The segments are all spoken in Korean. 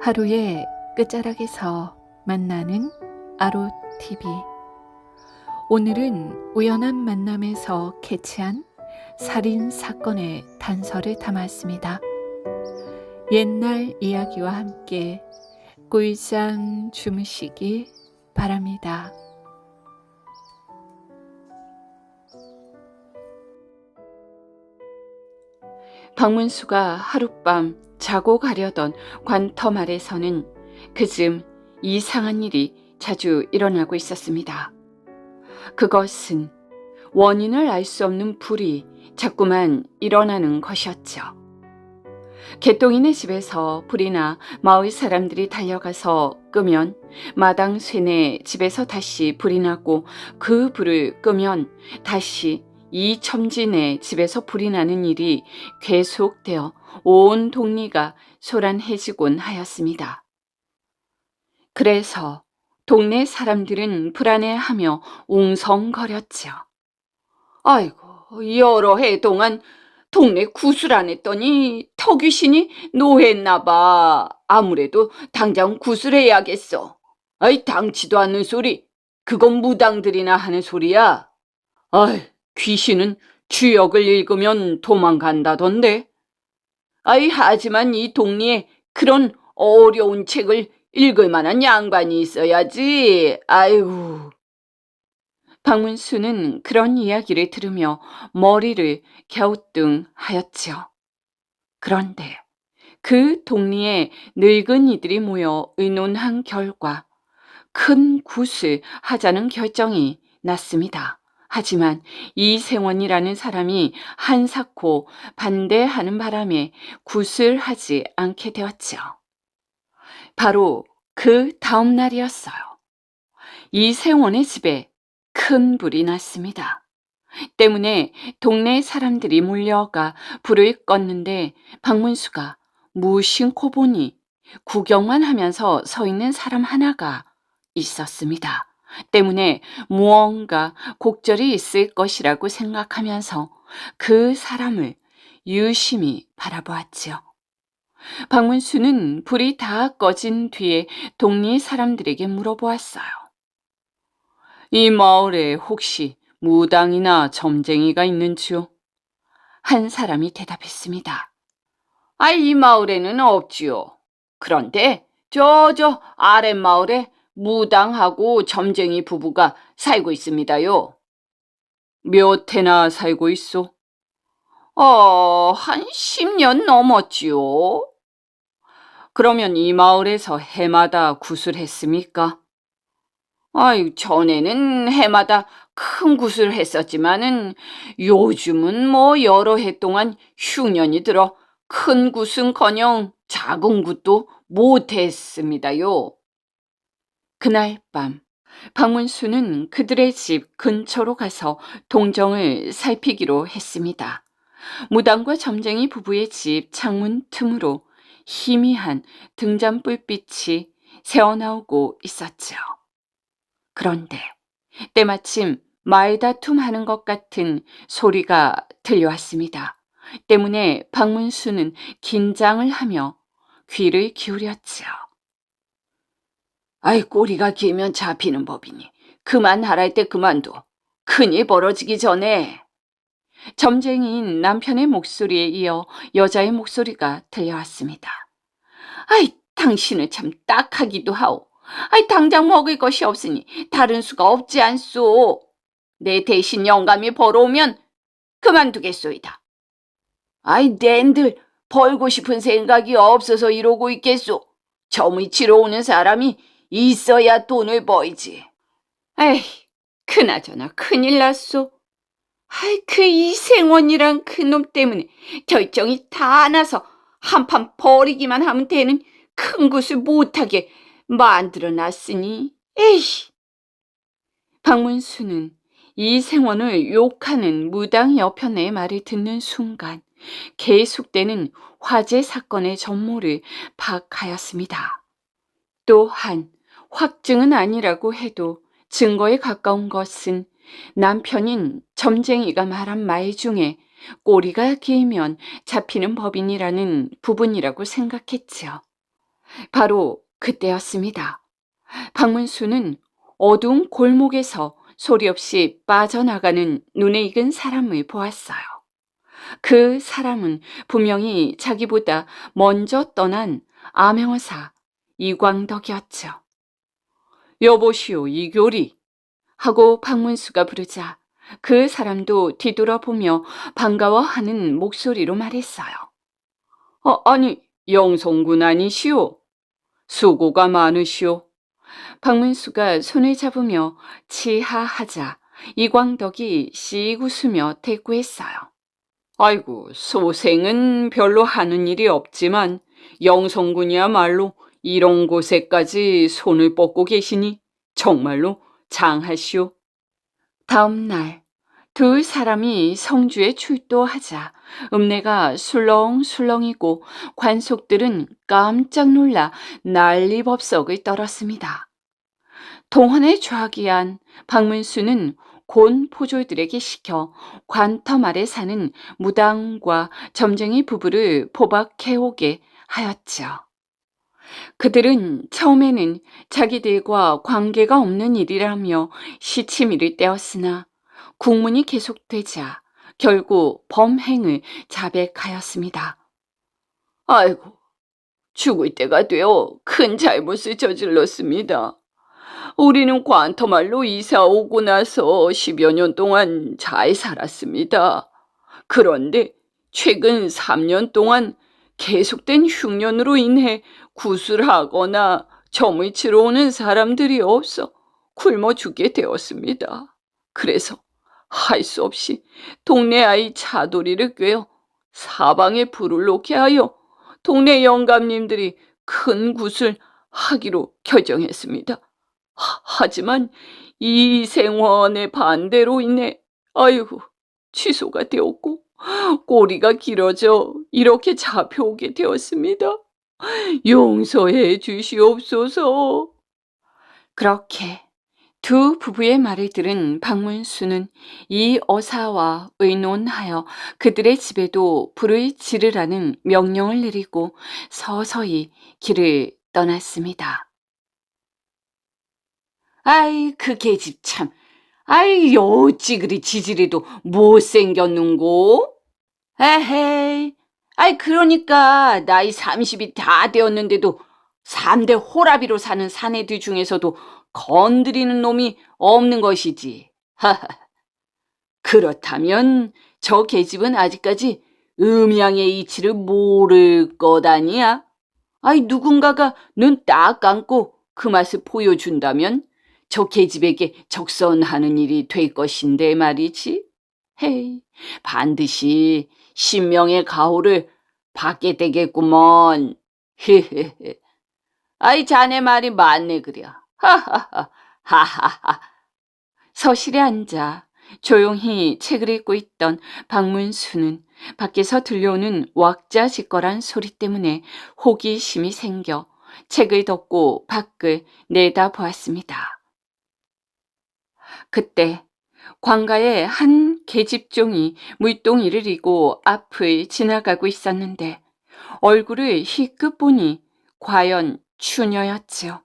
하루의 끝자락에서 만나는 아로TV. 오늘은 우연한 만남에서 캐치한 살인 사건의 단서를 담았습니다. 옛날 이야기와 함께 꿀잠 주무시기 바랍니다. 박문수가 하룻밤 자고 가려던 관텀 아래서는 그즘 이상한 일이 자주 일어나고 있었습니다. 그것은 원인을 알 수 없는 불이 자꾸만 일어나는 것이었죠. 개똥이네 집에서 불이 나 마을 사람들이 달려가서 끄면 마당 쇠네 집에서 다시 불이 나고 그 불을 끄면 다시 이 첨지네 집에서 불이 나는 일이 계속되어 온 동리가 소란해지곤 하였습니다. 그래서 동네 사람들은 불안해하며 웅성거렸죠. 아이고, 여러 해 동안 동네 구슬 안 했더니 터귀신이 노했나 봐. 아무래도 당장 구슬해야겠어. 아이, 당치도 않는 소리. 그건 무당들이나 하는 소리야. 아이, 귀신은 주역을 읽으면 도망간다던데. 아이, 하지만 이 동리에 그런 어려운 책을 읽을 만한 양반이 있어야지. 아이고. 박문수는 그런 이야기를 들으며 머리를 갸우뚱하였지요. 그런데 그 동리에 늙은이들이 모여 의논한 결과 큰 굿을 하자는 결정이 났습니다. 하지만 이생원이라는 사람이 한사코 반대하는 바람에 굿을 하지 않게 되었죠. 바로 그 다음 날이었어요. 이생원의 집에 큰 불이 났습니다. 때문에 동네 사람들이 몰려가 불을 껐는데 박문수가 무심코 보니 구경만 하면서 서 있는 사람 하나가 있었습니다. 때문에 무언가 곡절이 있을 것이라고 생각하면서 그 사람을 유심히 바라보았지요. 박문수는 불이 다 꺼진 뒤에 동네 사람들에게 물어보았어요. 이 마을에 혹시 무당이나 점쟁이가 있는지요? 한 사람이 대답했습니다. 이 마을에는 없지요. 그런데 저 아랫마을에 무당하고 점쟁이 부부가 살고 있습니다요. 몇 해나 살고 있소? 한 10년 넘었지요. 그러면 이 마을에서 해마다 구슬했습니까? 전에는 해마다 큰 굿을 했었지만은 요즘은 여러 해 동안 흉년이 들어 큰 굿은커녕 작은 굿도 못했습니다요. 그날 밤 박문수는 그들의 집 근처로 가서 동정을 살피기로 했습니다. 무당과 점쟁이 부부의 집 창문 틈으로 희미한 등잔불빛이 새어나오고 있었죠. 그런데 때마침 말다툼하는 것 같은 소리가 들려왔습니다. 때문에 박문수는 긴장을 하며 귀를 기울였지요. 꼬리가 길면 잡히는 법이니 그만하랄 때 그만둬. 큰일 벌어지기 전에. 점쟁이인 남편의 목소리에 이어 여자의 목소리가 들려왔습니다. 당신은 참 딱하기도 하오. 당장 먹을 것이 없으니 다른 수가 없지 않소. 내 대신 영감이 벌어오면 그만두겠소이다. 낸들 벌고 싶은 생각이 없어서 이러고 있겠소. 점을 치러 오는 사람이 있어야 돈을 벌지. 그나저나 큰일 났소. 그 이생원이란 그놈 때문에 결정이 다 나서 한판 버리기만 하면 되는 큰 굿을 못하게 만들어놨으니. 박문수는 이생원을 욕하는 무당 여편의 말을 듣는 순간 계속되는 화재 사건의 전모를 파악하였습니다. 또한 확증은 아니라고 해도 증거에 가까운 것은 남편인 점쟁이가 말한 말 중에 꼬리가 길면 잡히는 법인이라는 부분이라고 생각했지요. 바로 그때였습니다. 박문수는 어두운 골목에서 소리 없이 빠져나가는 눈에 익은 사람을 보았어요. 그 사람은 분명히 자기보다 먼저 떠난 암행어사 이광덕이었죠. 여보시오, 이교리 하고 박문수가 부르자 그 사람도 뒤돌아보며 반가워하는 목소리로 말했어요. 아니, 영송군 아니시오? 수고가 많으시오. 박문수가 손을 잡으며 치하하자 이광덕이 씩 웃으며 대꾸했어요. 아이고, 소생은 별로 하는 일이 없지만 영성군이야말로 이런 곳에까지 손을 뻗고 계시니 정말로 장하시오. 다음 날 두 사람이 성주에 출도하자 읍내가 술렁술렁이고 관속들은 깜짝 놀라 난리법석을 떨었습니다. 동헌의 좌기한 박문수는 곤 포졸들에게 시켜 관텀 아래 사는 무당과 점쟁이 부부를 포박해오게 하였죠. 그들은 처음에는 자기들과 관계가 없는 일이라며 시치미를 떼었으나 국문이 계속되자 결국 범행을 자백하였습니다. 아이고, 죽을 때가 되어 큰 잘못을 저질렀습니다. 우리는 관터말로 이사 오고 나서 10여 년 동안 잘 살았습니다. 그런데 최근 3년 동안 계속된 흉년으로 인해 구술하거나 점을 치러 오는 사람들이 없어 굶어 죽게 되었습니다. 그래서 할 수 없이 동네 아이 차돌이를 꿰어 사방에 불을 놓게 하여 동네 영감님들이 큰 굿을 하기로 결정했습니다. 하지만 이 생화원의 반대로 인해 아이고 취소가 되었고 꼬리가 길어져 이렇게 잡혀오게 되었습니다. 용서해 주시옵소서. 그렇게 두 부부의 말을 들은 박문수는 이 어사와 의논하여 그들의 집에도 불을 지르라는 명령을 내리고 서서히 길을 떠났습니다. 아이, 그 계집 참. 아이, 어찌 그리 지질이도 못생겼는고? 에헤이. 아이, 그러니까 나이 30이 다 되었는데도 3대 호라비로 사는 사내들 중에서도 건드리는 놈이 없는 것이지. 하하. 그렇다면 저 계집은 아직까지 음양의 이치를 모를 것 아니야? 아이, 누군가가 눈 딱 감고 그 맛을 보여준다면 저 계집에게 적선하는 일이 될 것인데 말이지. 헤이, 반드시 신명의 가호를 받게 되겠구먼. 헤헤헤. 아이, 자네 말이 맞네 그려. 하하하. 하하하. 서실에 앉아 조용히 책을 읽고 있던 박문수는 밖에서 들려오는 왁자지껄한 소리 때문에 호기심이 생겨 책을 덮고 밖을 내다보았습니다. 그때 광가에 한 계집종이 물동이를 이고 앞을 지나가고 있었는데 얼굴을 희끗 보니 과연 추녀였지요.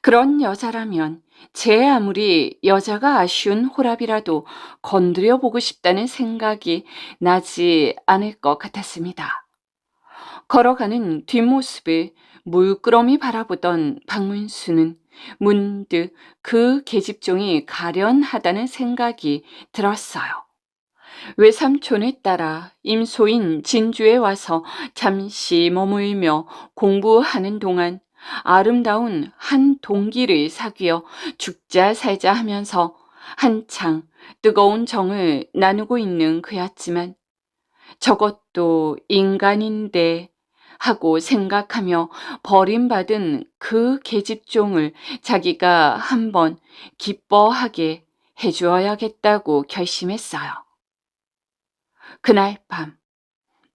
그런 여자라면 제 아무리 여자가 아쉬운 호랍이라도 건드려 보고 싶다는 생각이 나지 않을 것 같았습니다. 걸어가는 뒷모습을 물끄러미 바라보던 박문수는 문득 그 계집종이 가련하다는 생각이 들었어요. 외삼촌을 따라 임소인 진주에 와서 잠시 머물며 공부하는 동안 아름다운 한 동기를 사귀어 죽자 살자 하면서 한창 뜨거운 정을 나누고 있는 그였지만 저것도 인간인데 하고 생각하며 버림받은 그 계집종을 자기가 한번 기뻐하게 해주어야겠다고 결심했어요. 그날 밤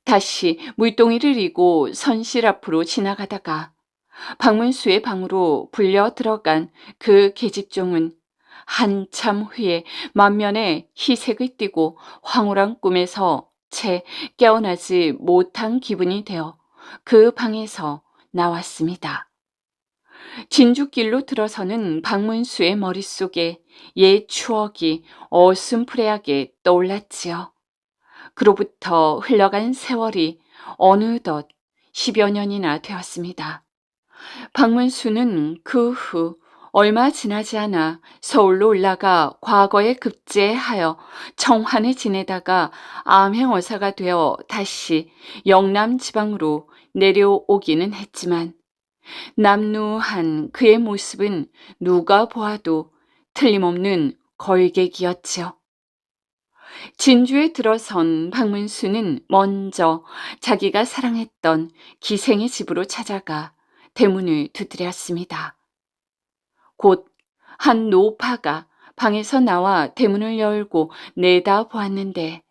다시 물동이를 이고 선실 앞으로 지나가다가 박문수의 방으로 불려 들어간 그 계집종은 한참 후에 만면에 희색을 띠고 황홀한 꿈에서 채 깨어나지 못한 기분이 되어 그 방에서 나왔습니다. 진주길로 들어서는 박문수의 머릿속에 옛 추억이 어슴푸레하게 떠올랐지요. 그로부터 흘러간 세월이 어느덧 10여 년이나 되었습니다. 박문수는 그 후 얼마 지나지 않아 서울로 올라가 과거에 급제하여 청환에 지내다가 암행어사가 되어 다시 영남 지방으로 내려오기는 했지만 남루한 그의 모습은 누가 보아도 틀림없는 걸객이었지요. 진주에 들어선 박문수는 먼저 자기가 사랑했던 기생의 집으로 찾아가 대문을 두드렸습니다. 곧 한 노파가 방에서 나와 대문을 열고 내다보았는데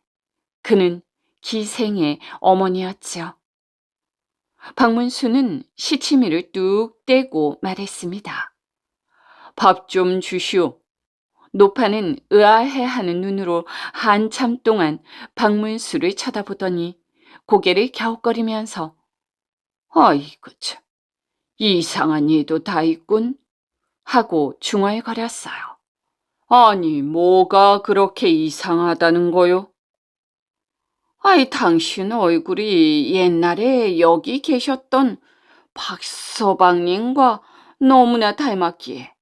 그는 기생의 어머니였지요. 박문수는 시치미를 뚝 떼고 말했습니다. 밥 좀 주시오. 노파는 의아해하는 눈으로 한참 동안 박문수를 쳐다보더니 고개를 갸웃거리면서 아이고 참, 이상한 일도 다 있군 하고 중얼거렸어요. 아니, 뭐가 그렇게 이상하다는 거요? 아이, 당신 얼굴이 옛날에 여기 계셨던 박서방님과 너무나 닮았기에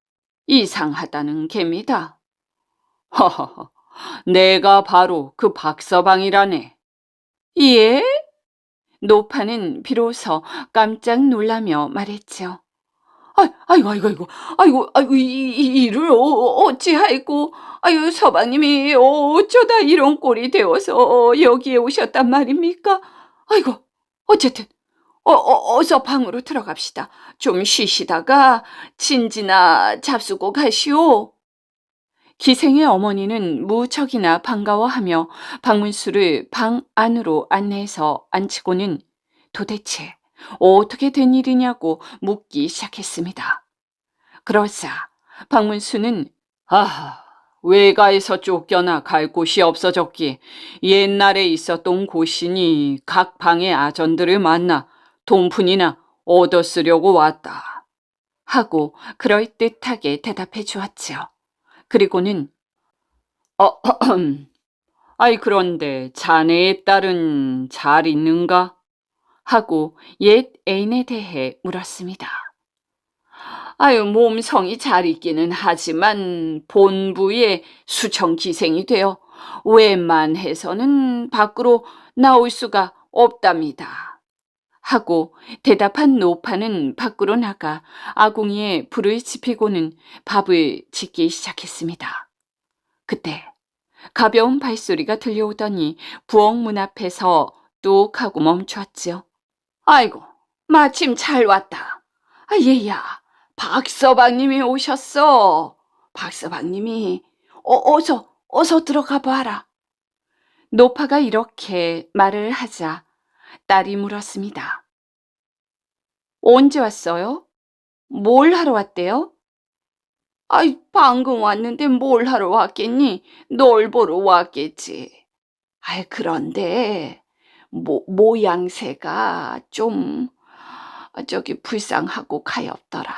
이상하다는 겁니다. 허허허, 내가 바로 그 박서방이라네. 예? 노파는 비로소 깜짝 놀라며 말했죠. 아이고, 이를 어찌하이고, 아유, 서방님이 어쩌다 이런 꼴이 되어서 여기에 오셨단 말입니까? 아이고, 어쨌든, 어서 방으로 들어갑시다. 좀 쉬시다가 진지나 잡수고 가시오. 기생의 어머니는 무척이나 반가워하며 박문수를 방 안으로 안내해서 앉히고는 도대체 어떻게 된 일이냐고 묻기 시작했습니다. 그러자 박문수는 외가에서 쫓겨나 갈 곳이 없어졌기에 옛날에 있었던 곳이니 각 방의 아전들을 만나 돈푼이나 얻어 쓰려고 왔다 하고 그럴듯하게 대답해 주었지요. 그리고는 그런데 자네의 딸은 잘 있는가? 하고 옛 애인에 대해 물었습니다. 몸성이 잘 있기는 하지만 본부에 수청기생이 되어 웬만해서는 밖으로 나올 수가 없답니다. 하고 대답한 노파는 밖으로 나가 아궁이에 불을 지피고는 밥을 짓기 시작했습니다. 그때 가벼운 발소리가 들려오더니 부엌 문 앞에서 뚝 하고 멈추었지요. 아이고, 마침 잘 왔다. 얘야, 박서방님이 오셨어. 박서방님이 어서 들어가 봐라. 노파가 이렇게 말을 하자 딸이 물었습니다. 언제 왔어요? 뭘 하러 왔대요? 방금 왔는데 뭘 하러 왔겠니? 널 보러 왔겠지. 그런데 모양새가 좀 불쌍하고 가엾더라.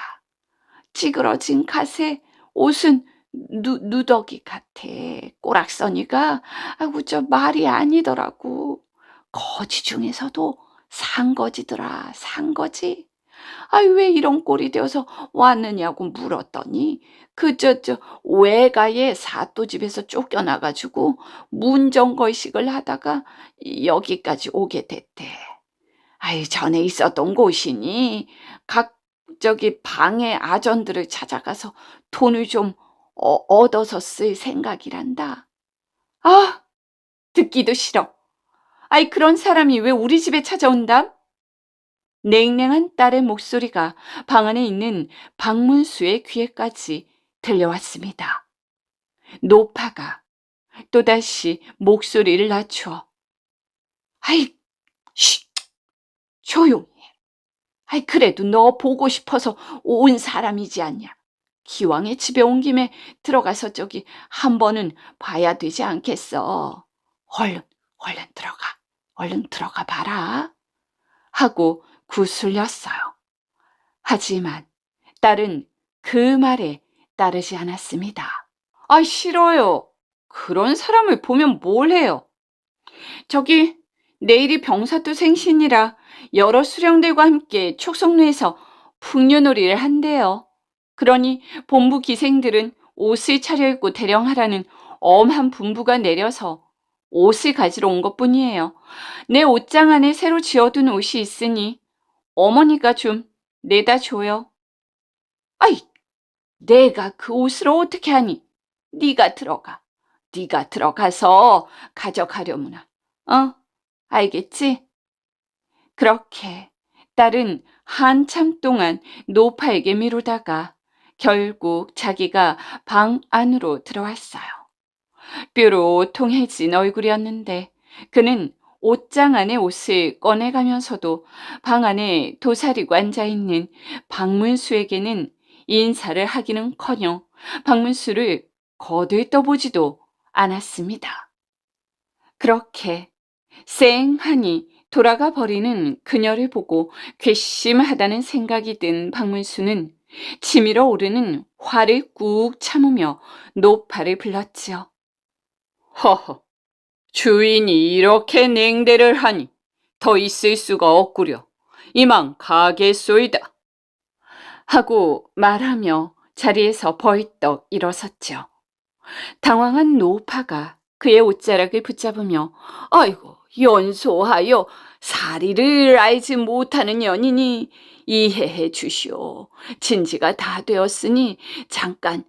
찌그러진 갓에 옷은 누더기 같아. 꼬락서니가 말이 아니더라고. 거지 중에서도 상거지더라. 상거지. 왜 이런 꼴이 되어서 왔느냐고 물었더니 외가의 사또집에서 쫓겨나가지고 문정걸식을 하다가 여기까지 오게 됐대. 전에 있었던 곳이니 각 방의 아전들을 찾아가서 돈을 좀 얻어서 쓸 생각이란다. 듣기도 싫어. 그런 사람이 왜 우리 집에 찾아온담? 냉랭한 딸의 목소리가 방 안에 있는 박문수의 귀에까지 들려왔습니다. 노파가 또다시 목소리를 낮추어 쉿, 조용히 해. 그래도 너 보고 싶어서 온 사람이지 않냐. 기왕에 집에 온 김에 들어가서 한 번은 봐야 되지 않겠어. 얼른 들어가 봐라. 하고 구슬렸어요. 하지만 딸은 그 말에 따르지 않았습니다. 아, 싫어요. 그런 사람을 보면 뭘 해요? 저기, 내일이 병사도 생신이라 여러 수령들과 함께 촉성루에서 풍류놀이를 한대요. 그러니 본부 기생들은 옷을 차려입고 대령하라는 엄한 분부가 내려서 옷을 가지러 온 것뿐이에요. 내 옷장 안에 새로 지어둔 옷이 있으니 어머니가 좀 내다 줘요. 아이, 내가 그 옷을 어떻게 하니? 네가 들어가. 네가 들어가서 가져가려무나. 어? 알겠지? 그렇게 딸은 한참 동안 노파에게 미루다가 결국 자기가 방 안으로 들어왔어요. 뾰로통해진 얼굴이었는데 그는 옷장 안에 옷을 꺼내가면서도 방 안에 도사리고 앉아있는 박문수에게는 인사를 하기는커녕 박문수를 거들떠보지도 않았습니다. 그렇게 쌩하니 돌아가 버리는 그녀를 보고 괘씸하다는 생각이 든 박문수는 치밀어 오르는 화를 꾹 참으며 노파를 불렀지요. 허허, 주인이 이렇게 냉대를 하니 더 있을 수가 없구려. 이만 가겠소이다. 하고 말하며 자리에서 벌떡 일어섰죠. 당황한 노파가 그의 옷자락을 붙잡으며 아이고 연소하여 사리를 알지 못하는 연인이 이해해 주시오. 진지가 다 되었으니 잠깐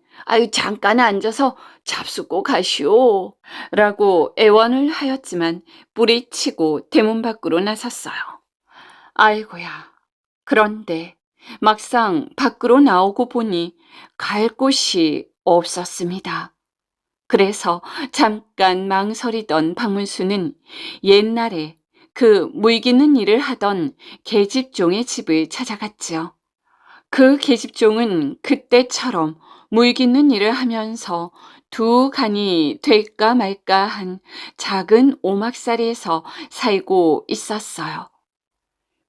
앉아서 잡수고 가시오. 라고 애원을 하였지만 뿌리치고 대문 밖으로 나섰어요. 아이고야. 그런데 막상 밖으로 나오고 보니 갈 곳이 없었습니다. 그래서 잠깐 망설이던 박문수는 옛날에 그 물기는 일을 하던 계집종의 집을 찾아갔지요. 그 계집종은 그때처럼 물기는 일을 하면서 두 간이 될까 말까 한 작은 오막살이에서 살고 있었어요.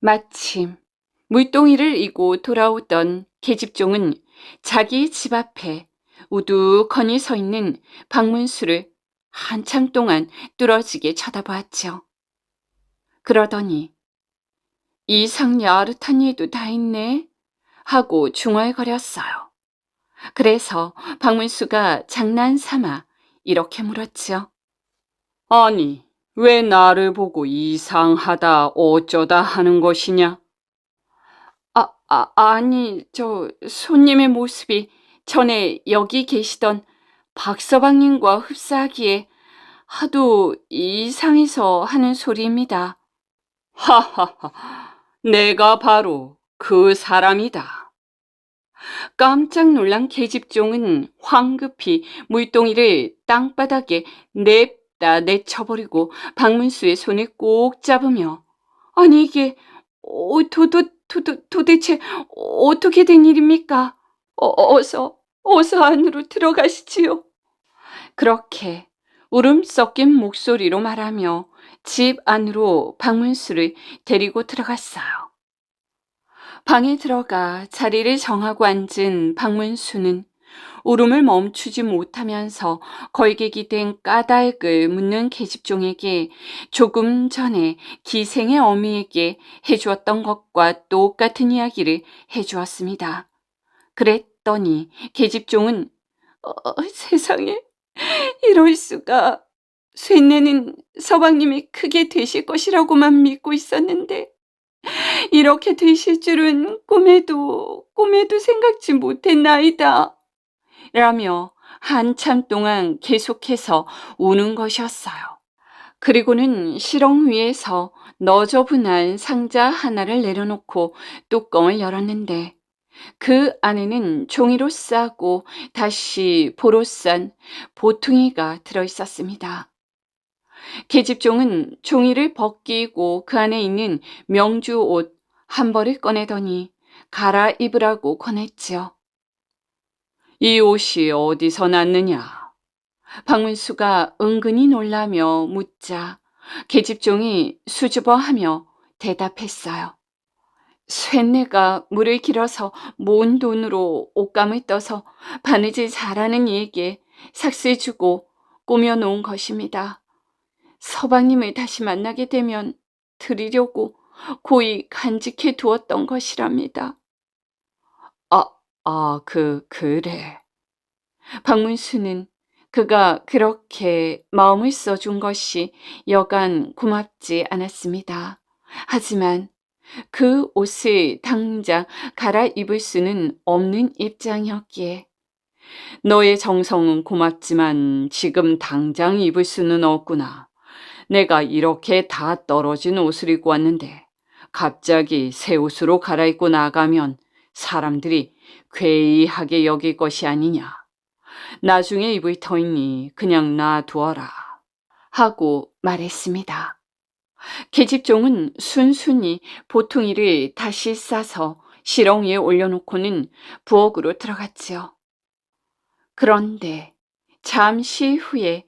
마침 물동이를 이고 돌아오던 계집종은 자기 집 앞에 우두커니 서 있는 박문수를 한참 동안 뚫어지게 쳐다보았죠. 그러더니 이상 야릇한 일도 다 있네 하고 중얼거렸어요. 그래서 박문수가 장난삼아 이렇게 물었죠. 아니, 왜 나를 보고 이상하다 어쩌다 하는 것이냐? 아니, 손님의 모습이 전에 여기 계시던 박서방님과 흡사하기에 하도 이상해서 하는 소리입니다. 하하하, 내가 바로 그 사람이다. 깜짝 놀란 계집종은 황급히 물동이를 땅바닥에 냅다 내쳐버리고 박문수의 손을 꼭 잡으며 아니 이게 도대체 어떻게 된 일입니까? 어서 안으로 들어가시지요. 그렇게 울음 섞인 목소리로 말하며 집 안으로 박문수를 데리고 들어갔어요. 방에 들어가 자리를 정하고 앉은 박문수는 울음을 멈추지 못하면서 걸개기 된 까닭을 묻는 계집종에게 조금 전에 기생의 어미에게 해주었던 것과 똑같은 이야기를 해주었습니다. 그랬더니 계집종은 세상에 이럴 수가. 쇠내는 서방님이 크게 되실 것이라고만 믿고 있었는데 이렇게 되실 줄은 꿈에도 생각지 못했나이다. 라며 한참 동안 계속해서 우는 것이었어요. 그리고는 시렁 위에서 너저분한 상자 하나를 내려놓고 뚜껑을 열었는데 그 안에는 종이로 싸고 다시 보로 싼 보퉁이가 들어있었습니다. 계집종은 종이를 벗기고 그 안에 있는 명주 옷 한 벌을 꺼내더니 갈아입으라고 권했지요. 이 옷이 어디서 났느냐? 박문수가 은근히 놀라며 묻자 계집종이 수줍어하며 대답했어요. 쇳내가 물을 길어서 모은 돈으로 옷감을 떠서 바느질 잘하는 이에게 삭슬 주고 꾸며놓은 것입니다. 서방님을 다시 만나게 되면 드리려고 고이 간직해 두었던 것이랍니다. 아, 그래. 박문수는 그가 그렇게 마음을 써준 것이 여간 고맙지 않았습니다. 하지만 그 옷을 당장 갈아입을 수는 없는 입장이었기에 너의 정성은 고맙지만 지금 당장 입을 수는 없구나. 내가 이렇게 다 떨어진 옷을 입고 왔는데 갑자기 새 옷으로 갈아입고 나가면 사람들이 괴이하게 여길 것이 아니냐. 나중에 입을 터이니 그냥 놔두어라 하고 말했습니다. 계집종은 순순히 보퉁이를 다시 싸서 시렁 위에 올려놓고는 부엌으로 들어갔지요. 그런데 잠시 후에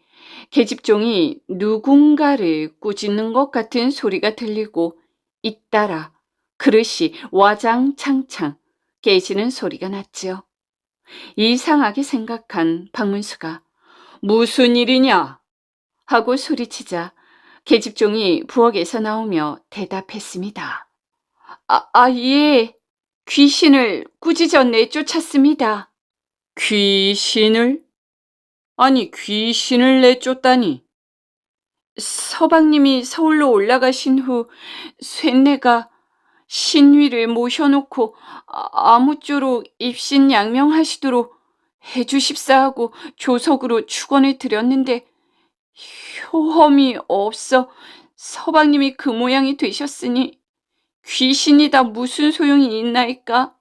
계집종이 누군가를 꾸짖는 것 같은 소리가 들리고 잇따라 그릇이 와장창창 깨지는 소리가 났지요. 이상하게 생각한 박문수가 무슨 일이냐 하고 소리치자 계집종이 부엌에서 나오며 대답했습니다. 예, 귀신을 꾸짖어 내쫓았습니다. 귀신을? 아니, 귀신을 내쫓다니. 서방님이 서울로 올라가신 후 쇳내가 신위를 모셔놓고 아무쪼록 입신양명하시도록 해주십사 하고 조석으로 축원을 드렸는데 효험이 없어 서방님이 그 모양이 되셨으니 귀신이다 무슨 소용이 있나이까?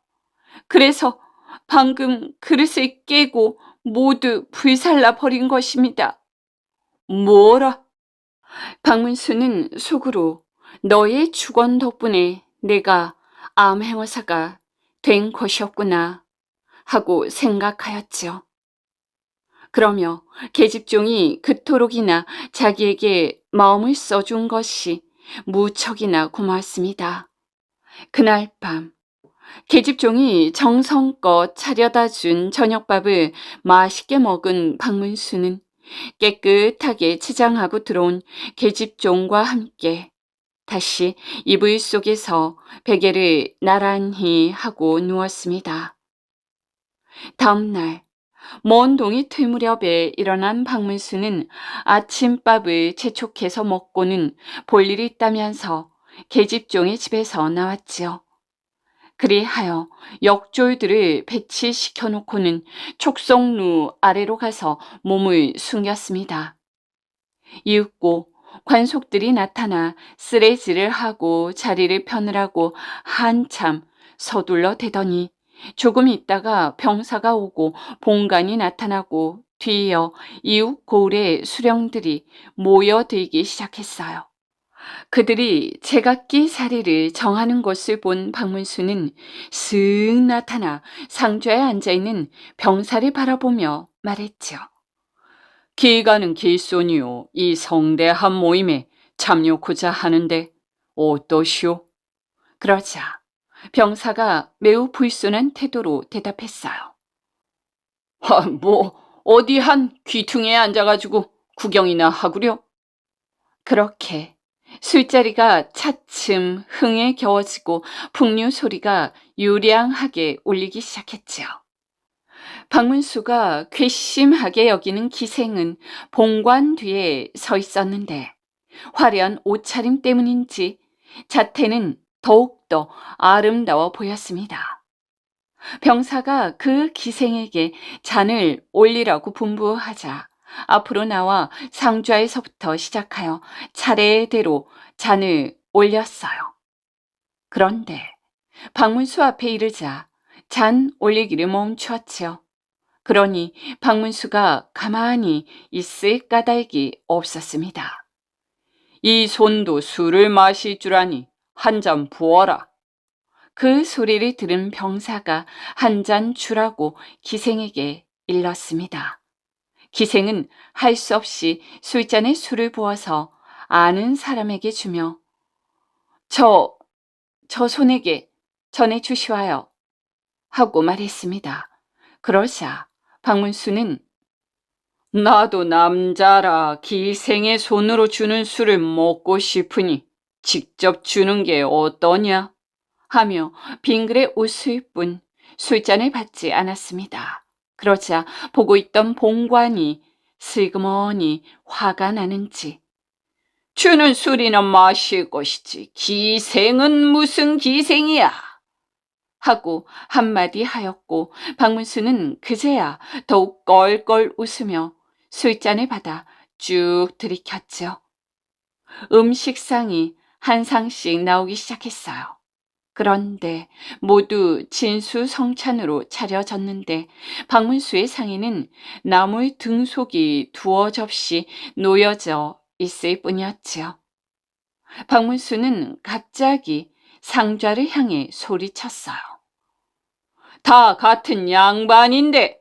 그래서 방금 그릇을 깨고 모두 불살라 버린 것입니다. 뭐라? 박문수는 속으로 너의 축원 덕분에 내가 암행어사가 된 것이었구나 하고 생각하였지요. 그러며 계집종이 그토록이나 자기에게 마음을 써준 것이 무척이나 고맙습니다. 그날 밤 계집종이 정성껏 차려다 준 저녁밥을 맛있게 먹은 박문수는 깨끗하게 치장하고 들어온 계집종과 함께 다시 이불 속에서 베개를 나란히 하고 누웠습니다. 다음 날 먼 동이 틀 무렵에 일어난 박문수는 아침밥을 재촉해서 먹고는 볼 일이 있다면서 계집종의 집에서 나왔지요. 그리하여 역졸들을 배치시켜 놓고는 촉성루 아래로 가서 몸을 숨겼습니다. 이윽고 관속들이 나타나 쓰레질을 하고 자리를 펴느라고 한참 서둘러 대더니 조금 있다가 병사가 오고 본관이 나타나고 뒤이어 이웃 고을의 수령들이 모여들기 시작했어요. 그들이 제각기 자리를 정하는 것을 본 박문수는 슥 나타나 상좌에 앉아있는 병사를 바라보며 말했죠. 기가는 길소니요. 이 성대한 모임에 참여코자 하는데 어떠시오? 그러자 병사가 매우 불손한 태도로 대답했어요. 어디 한 귀퉁이에 앉아가지고 구경이나 하구려? 그렇게 술자리가 차츰 흥에 겨워지고 풍류 소리가 유량하게 울리기 시작했지요. 박문수가 괘씸하게 여기는 기생은 본관 뒤에 서 있었는데 화려한 옷차림 때문인지 자태는 더욱더 아름다워 보였습니다. 병사가 그 기생에게 잔을 올리라고 분부하자 앞으로 나와 상좌에서부터 시작하여 차례대로 잔을 올렸어요. 그런데 박문수 앞에 이르자 잔 올리기를 멈추었지요. 그러니 박문수가 가만히 있을 까닭이 없었습니다. 이 손도 술을 마실 줄 아니 한 잔 부어라. 그 소리를 들은 병사가 한 잔 주라고 기생에게 일렀습니다. 기생은 할 수 없이 술잔에 술을 부어서 아는 사람에게 주며 저 손에게 전해주시와요. 하고 말했습니다. 그러자 박문수는 나도 남자라 기생의 손으로 주는 술을 먹고 싶으니 직접 주는 게 어떠냐? 하며 빙그레 웃을 뿐 술잔을 받지 않았습니다. 그러자 보고 있던 봉관이 슬그머니 화가 나는지 주는 술이나 마실 것이지 기생은 무슨 기생이야? 하고 한마디 하였고 박문수는 그제야 더욱 껄껄 웃으며 술잔을 받아 쭉 들이켰죠. 음식상이 한 상씩 나오기 시작했어요. 그런데 모두 진수성찬으로 차려졌는데 박문수의 상에는 나물 등속이 두어 접시 놓여져 있을 뿐이었지요. 박문수는 갑자기 상좌를 향해 소리쳤어요. 다 같은 양반인데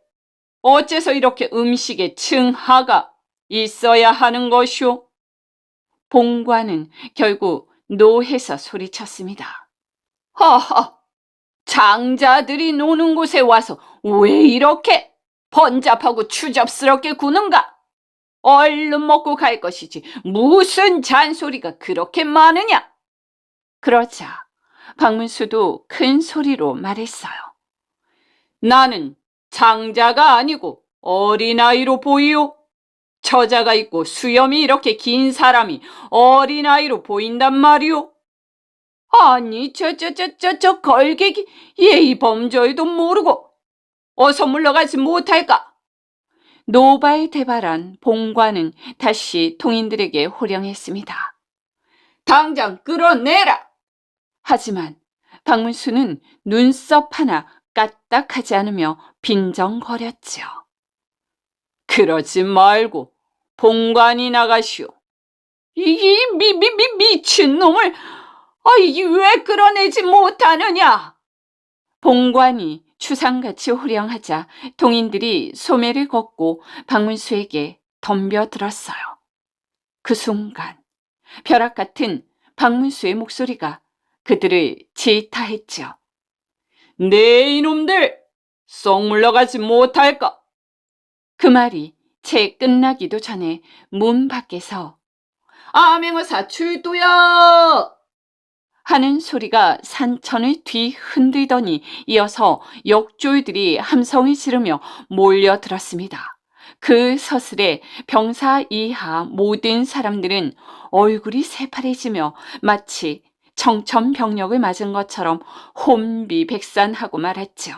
어째서 이렇게 음식에 층하가 있어야 하는 것이오? 봉관은 결국 노해서 소리쳤습니다. 하하, 장자들이 노는 곳에 와서 왜 이렇게 번잡하고 추잡스럽게 구는가? 얼른 먹고 갈 것이지 무슨 잔소리가 그렇게 많으냐? 그러자 박문수도 큰 소리로 말했어요. 나는 장자가 아니고 어린아이로 보이오. 처자가 있고 수염이 이렇게 긴 사람이 어린아이로 보인단 말이오. 아니 저 걸개기 예의 범절도 모르고 어서 물러가지 못할까? 노발대발한 봉관은 다시 통인들에게 호령했습니다. 당장 끌어내라! 하지만 박문수는 눈썹 하나 까딱하지 않으며 빈정거렸지요. 그러지 말고 봉관이 나가시오. 이 미친 놈을 이게 왜 끌어내지 못하느냐? 봉관이 추상같이 호령하자 동인들이 소매를 걷고 박문수에게 덤벼들었어요. 그 순간 벼락 같은 박문수의 목소리가 그들을 질타했지요. 네 이놈들! 썩 물러가지 못할까? 그 말이 채 끝나기도 전에 문 밖에서 암행어사 출두야! 하는 소리가 산천을 뒤흔들더니 이어서 역졸들이 함성을 지르며 몰려들었습니다. 그 서슬에 병사 이하 모든 사람들은 얼굴이 새파래지며 마치 청천벽력을 맞은 것처럼 혼비백산하고 말았죠.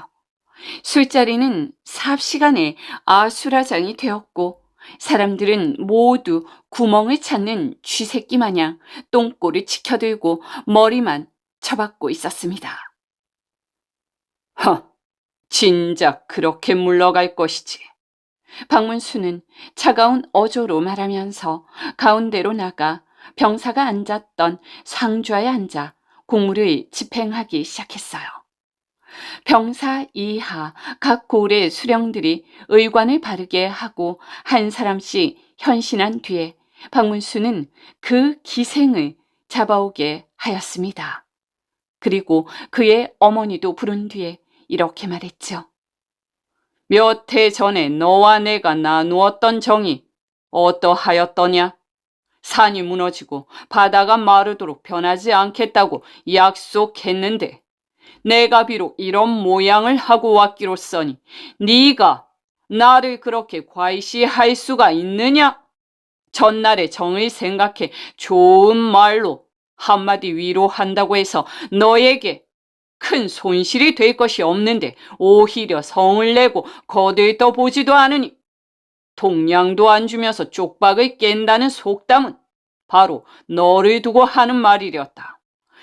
술자리는 삽시간에 아수라장이 되었고 사람들은 모두 구멍을 찾는 쥐새끼 마냥 똥꼬를 치켜들고 머리만 쳐박고 있었습니다. 진작 그렇게 물러갈 것이지. 박문수는 차가운 어조로 말하면서 가운데로 나가 병사가 앉았던 상좌에 앉아 공무를 집행하기 시작했어요. 병사 이하 각 고을의 수령들이 의관을 바르게 하고 한 사람씩 현신한 뒤에 박문수는 그 기생을 잡아오게 하였습니다. 그리고 그의 어머니도 부른 뒤에 이렇게 말했죠. 몇 해 전에 너와 내가 나누었던 정이 어떠하였더냐? 산이 무너지고 바다가 마르도록 변하지 않겠다고 약속했는데 내가 비록 이런 모양을 하고 왔기로써니 네가 나를 그렇게 과시할 수가 있느냐? 전날의 정을 생각해 좋은 말로 한마디 위로한다고 해서 너에게 큰 손실이 될 것이 없는데 오히려 성을 내고 거들떠 보지도 않으니 동량도 안 주면서 쪽박을 깬다는 속담은 바로 너를 두고 하는 말이렸다.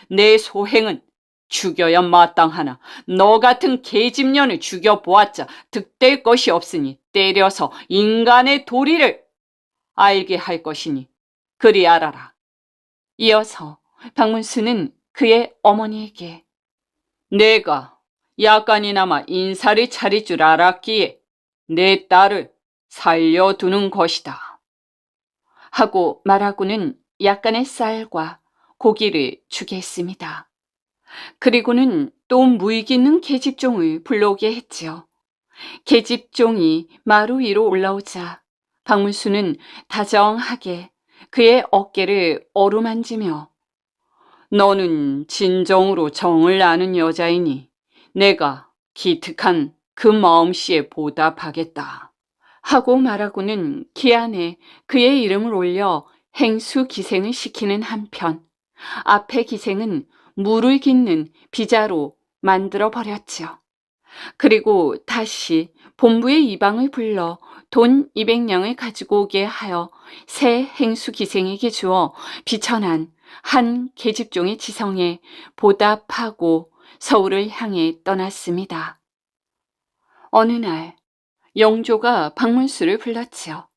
내 소행은 죽여야 마땅하나 너 같은 계집년을 죽여보았자 득될 것이 없으니 때려서 인간의 도리를 알게 할 것이니 그리 알아라. 이어서 박문수는 그의 어머니에게 내가 약간이나마 인사를 차릴 줄 알았기에 내 딸을 살려두는 것이다. 하고 말하고는 약간의 쌀과 고기를 주게 했습니다. 그리고는 또 무익 있는 계집종을 불러오게 했지요. 계집종이 마루 위로 올라오자 박문수는 다정하게 그의 어깨를 어루만지며 너는 진정으로 정을 아는 여자이니 내가 기특한 그 마음씨에 보답하겠다 하고 말하고는 기안에 그의 이름을 올려 행수 기생을 시키는 한편 앞에 기생은 물을 깃는 비자로 만들어 버렸지요. 그리고 다시 본부의 이방을 불러 돈 200냥을 가지고 오게 하여 새 행수 기생에게 주어 비천한 한 계집종의 지성에 보답하고 서울을 향해 떠났습니다. 어느 날 영조가 박문수를 불렀지요.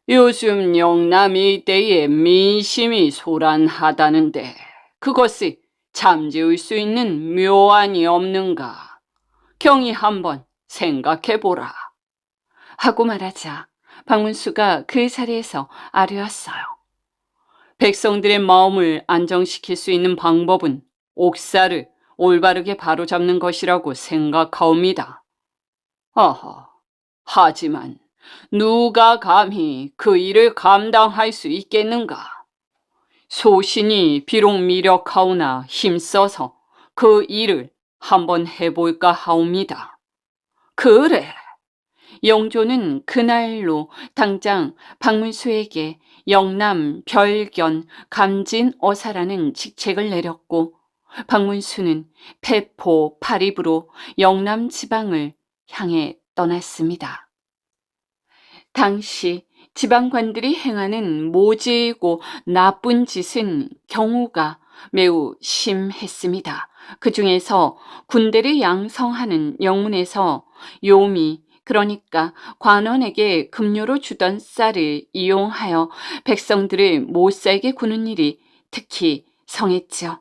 요즘 영남 일대에 민심이 소란하다는데 그것을 잠재울 수 있는 묘안이 없는가? 경히 한번 생각해보라. 하고 말하자 박문수가 그 자리에서 아뢰었어요. 백성들의 마음을 안정시킬 수 있는 방법은 옥사를 올바르게 바로잡는 것이라고 생각하옵니다. 어허, 하지만 누가 감히 그 일을 감당할 수 있겠는가? 소신이 비록 미력하오나 힘써서 그 일을 한번 해볼까 하옵니다. 그래. 영조는 그날로 당장 박문수에게 영남 별견 감진어사라는 직책을 내렸고 박문수는 패포 파립으로 영남 지방을 향해 떠났습니다. 당시 지방관들이 행하는 모지고 나쁜 짓은 경우가 매우 심했습니다. 그 중에서 군대를 양성하는 영문에서 요미, 그러니까 관원에게 급료로 주던 쌀을 이용하여 백성들을 못살게 구는 일이 특히 성했죠.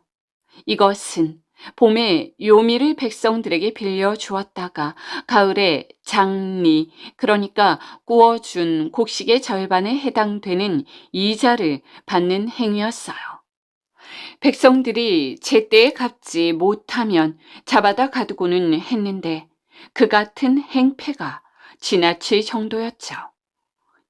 이것은 봄에 요미를 백성들에게 빌려 주었다가 가을에 장리, 그러니까 구워준 곡식의 절반에 해당되는 이자를 받는 행위였어요. 백성들이 제때에 갚지 못하면 잡아다 가두고는 했는데 그 같은 행패가 지나칠 정도였죠.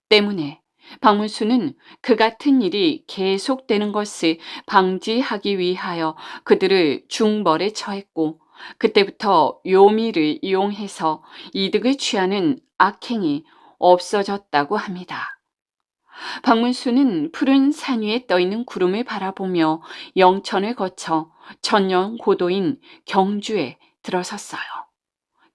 때문에 박문수는 그 같은 일이 계속되는 것을 방지하기 위하여 그들을 중벌에 처했고 그때부터 요미를 이용해서 이득을 취하는 악행이 없어졌다고 합니다. 박문수는 푸른 산 위에 떠있는 구름을 바라보며 영천을 거쳐 천년 고도인 경주에 들어섰어요.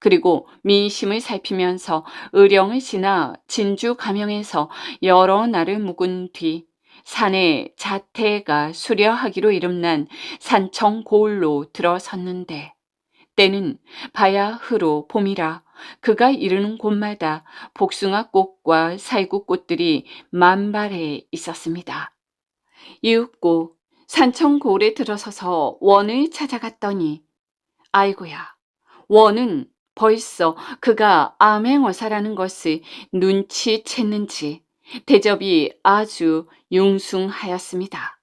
그리고 민심을 살피면서 의령을 지나 진주 가명에서 여러 날을 묵은 뒤 산에 자태가 수려하기로 이름난 산청 고을로 들어섰는데 때는 바야흐로 봄이라 그가 이르는 곳마다 복숭아꽃과 살구꽃들이 만발해 있었습니다. 이윽고 산청 고을에 들어서서 원을 찾아갔더니 아이고야, 원은 벌써 그가 암행어사라는 것을 눈치챘는지 대접이 아주 융숭하였습니다.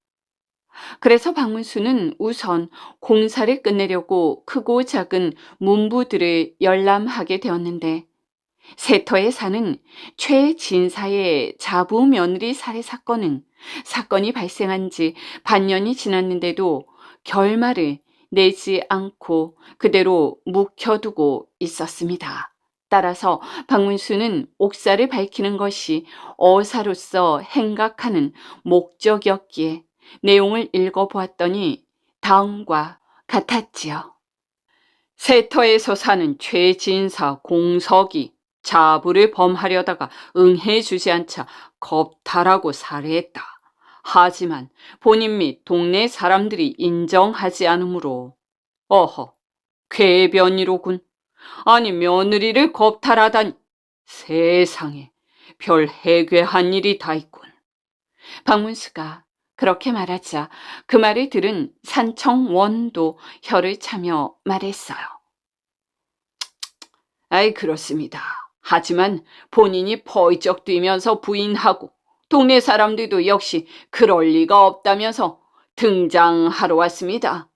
그래서 박문수는 우선 공사를 끝내려고 크고 작은 문부들을 열람하게 되었는데 세터에 사는 최진사의 자부 며느리 살해 사건이 발생한 지 반년이 지났는데도 결말을 내지 않고 그대로 묵혀두고 있었습니다. 따라서 박문수는 옥사를 밝히는 것이 어사로서 행각하는 목적이었기에 내용을 읽어보았더니 다음과 같았지요. 세터에서 사는 최진사 공석이 자부를 범하려다가 응해주지 않자 겁탈하고 살해했다. 하지만 본인 및 동네 사람들이 인정하지 않으므로 어허, 궤변이로군. 아니 며느리를 겁탈하다니 세상에 별 해괴한 일이 다 있군. 박문수가 그렇게 말하자 그 말을 들은 산청원도 혀를 차며 말했어요. 아이 그렇습니다. 하지만 본인이 펄쩍 뛰면서 부인하고 동네 사람들도 역시 그럴 리가 없다면서 등장하러 왔습니다.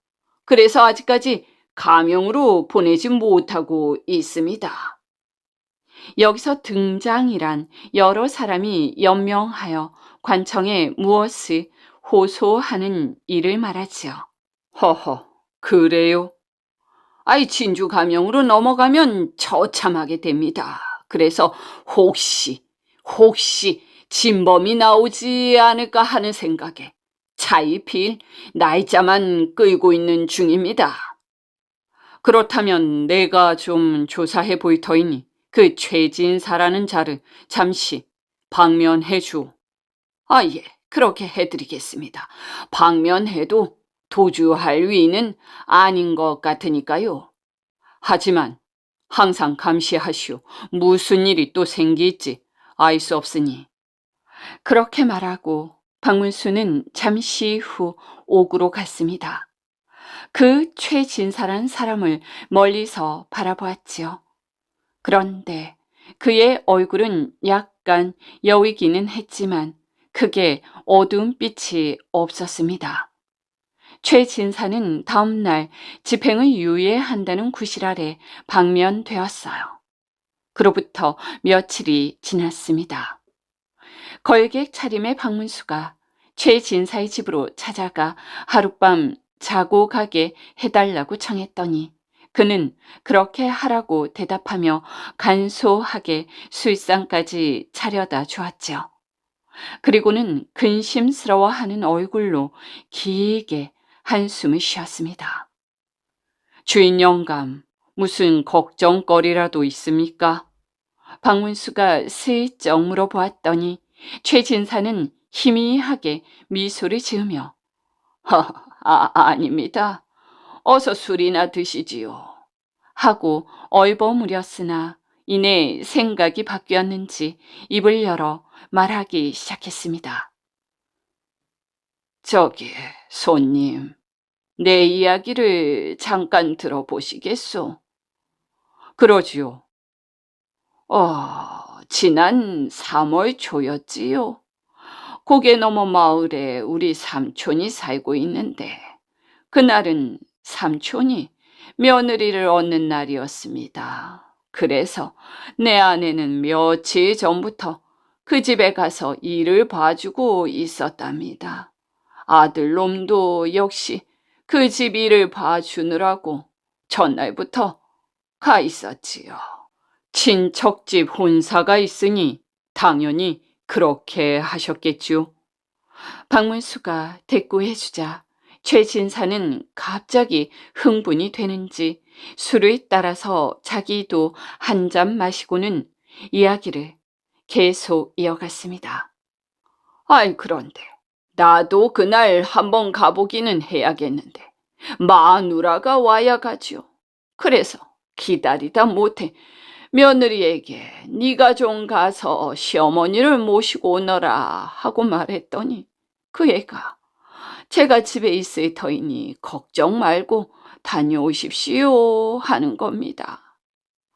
그래서 아직까지 가명으로 보내지 못하고 있습니다. 여기서 등장이란 여러 사람이 연명하여 관청에 무엇을 호소하는 일을 말하지요. 허허, 그래요? 아이, 진주 가명으로 넘어가면 처참하게 됩니다. 그래서 혹시 진범이 나오지 않을까 하는 생각에 차일피일 날짜만 끌고 있는 중입니다. 그렇다면 내가 좀 조사해 볼 터이니 그 최진사라는 자를 잠시 방면해 주. 아, 예, 그렇게 해드리겠습니다. 방면해도 도주할 위는 아닌 것 같으니까요. 하지만 항상 감시하시오. 무슨 일이 또 생길지 알 수 없으니. 그렇게 말하고 박문수는 잠시 후 옥으로 갔습니다. 그 최진사란 사람을 멀리서 바라보았지요. 그런데 그의 얼굴은 약간 여위기는 했지만 크게 어두운 빛이 없었습니다. 최진사는 다음날 집행을 유예한다는 구실 아래 방면되었어요. 그로부터 며칠이 지났습니다. 걸객 차림의 박문수가 최진사의 집으로 찾아가 하룻밤 자고 가게 해달라고 청했더니 그는 그렇게 하라고 대답하며 간소하게 술상까지 차려다 주었죠. 그리고는 근심스러워하는 얼굴로 길게 한숨을 쉬었습니다. 주인 영감, 무슨 걱정거리라도 있습니까? 박문수가 슬쩍 물어보았더니 최진사는 희미하게 미소를 지으며 아닙니다. 어서 술이나 드시지요. 하고 얼버무렸으나 이내 생각이 바뀌었는지 입을 열어 말하기 시작했습니다. 저기, 손님, 내 이야기를 잠깐 들어보시겠소? 그러지요. 지난 3월 초였지요. 고개 넘어 마을에 우리 삼촌이 살고 있는데 그날은 삼촌이 며느리를 얻는 날이었습니다. 그래서 내 아내는 며칠 전부터 그 집에 가서 일을 봐주고 있었답니다. 아들놈도 역시 그 집 일을 봐주느라고 전날부터 가 있었지요. 친척집 혼사가 있으니 당연히 그렇게 하셨겠죠. 박문수가 대꾸해주자 최진사는 갑자기 흥분이 되는지 술을 따라서 자기도 한 잔 마시고는 이야기를 계속 이어갔습니다. 아이, 그런데 나도 그날 한번 가보기는 해야겠는데 마누라가 와야 가지요. 그래서 기다리다 못해 며느리에게 네가 좀 가서 시어머니를 모시고 오너라 하고 말했더니 그 애가 제가 집에 있을 터이니 걱정 말고 다녀오십시오 하는 겁니다.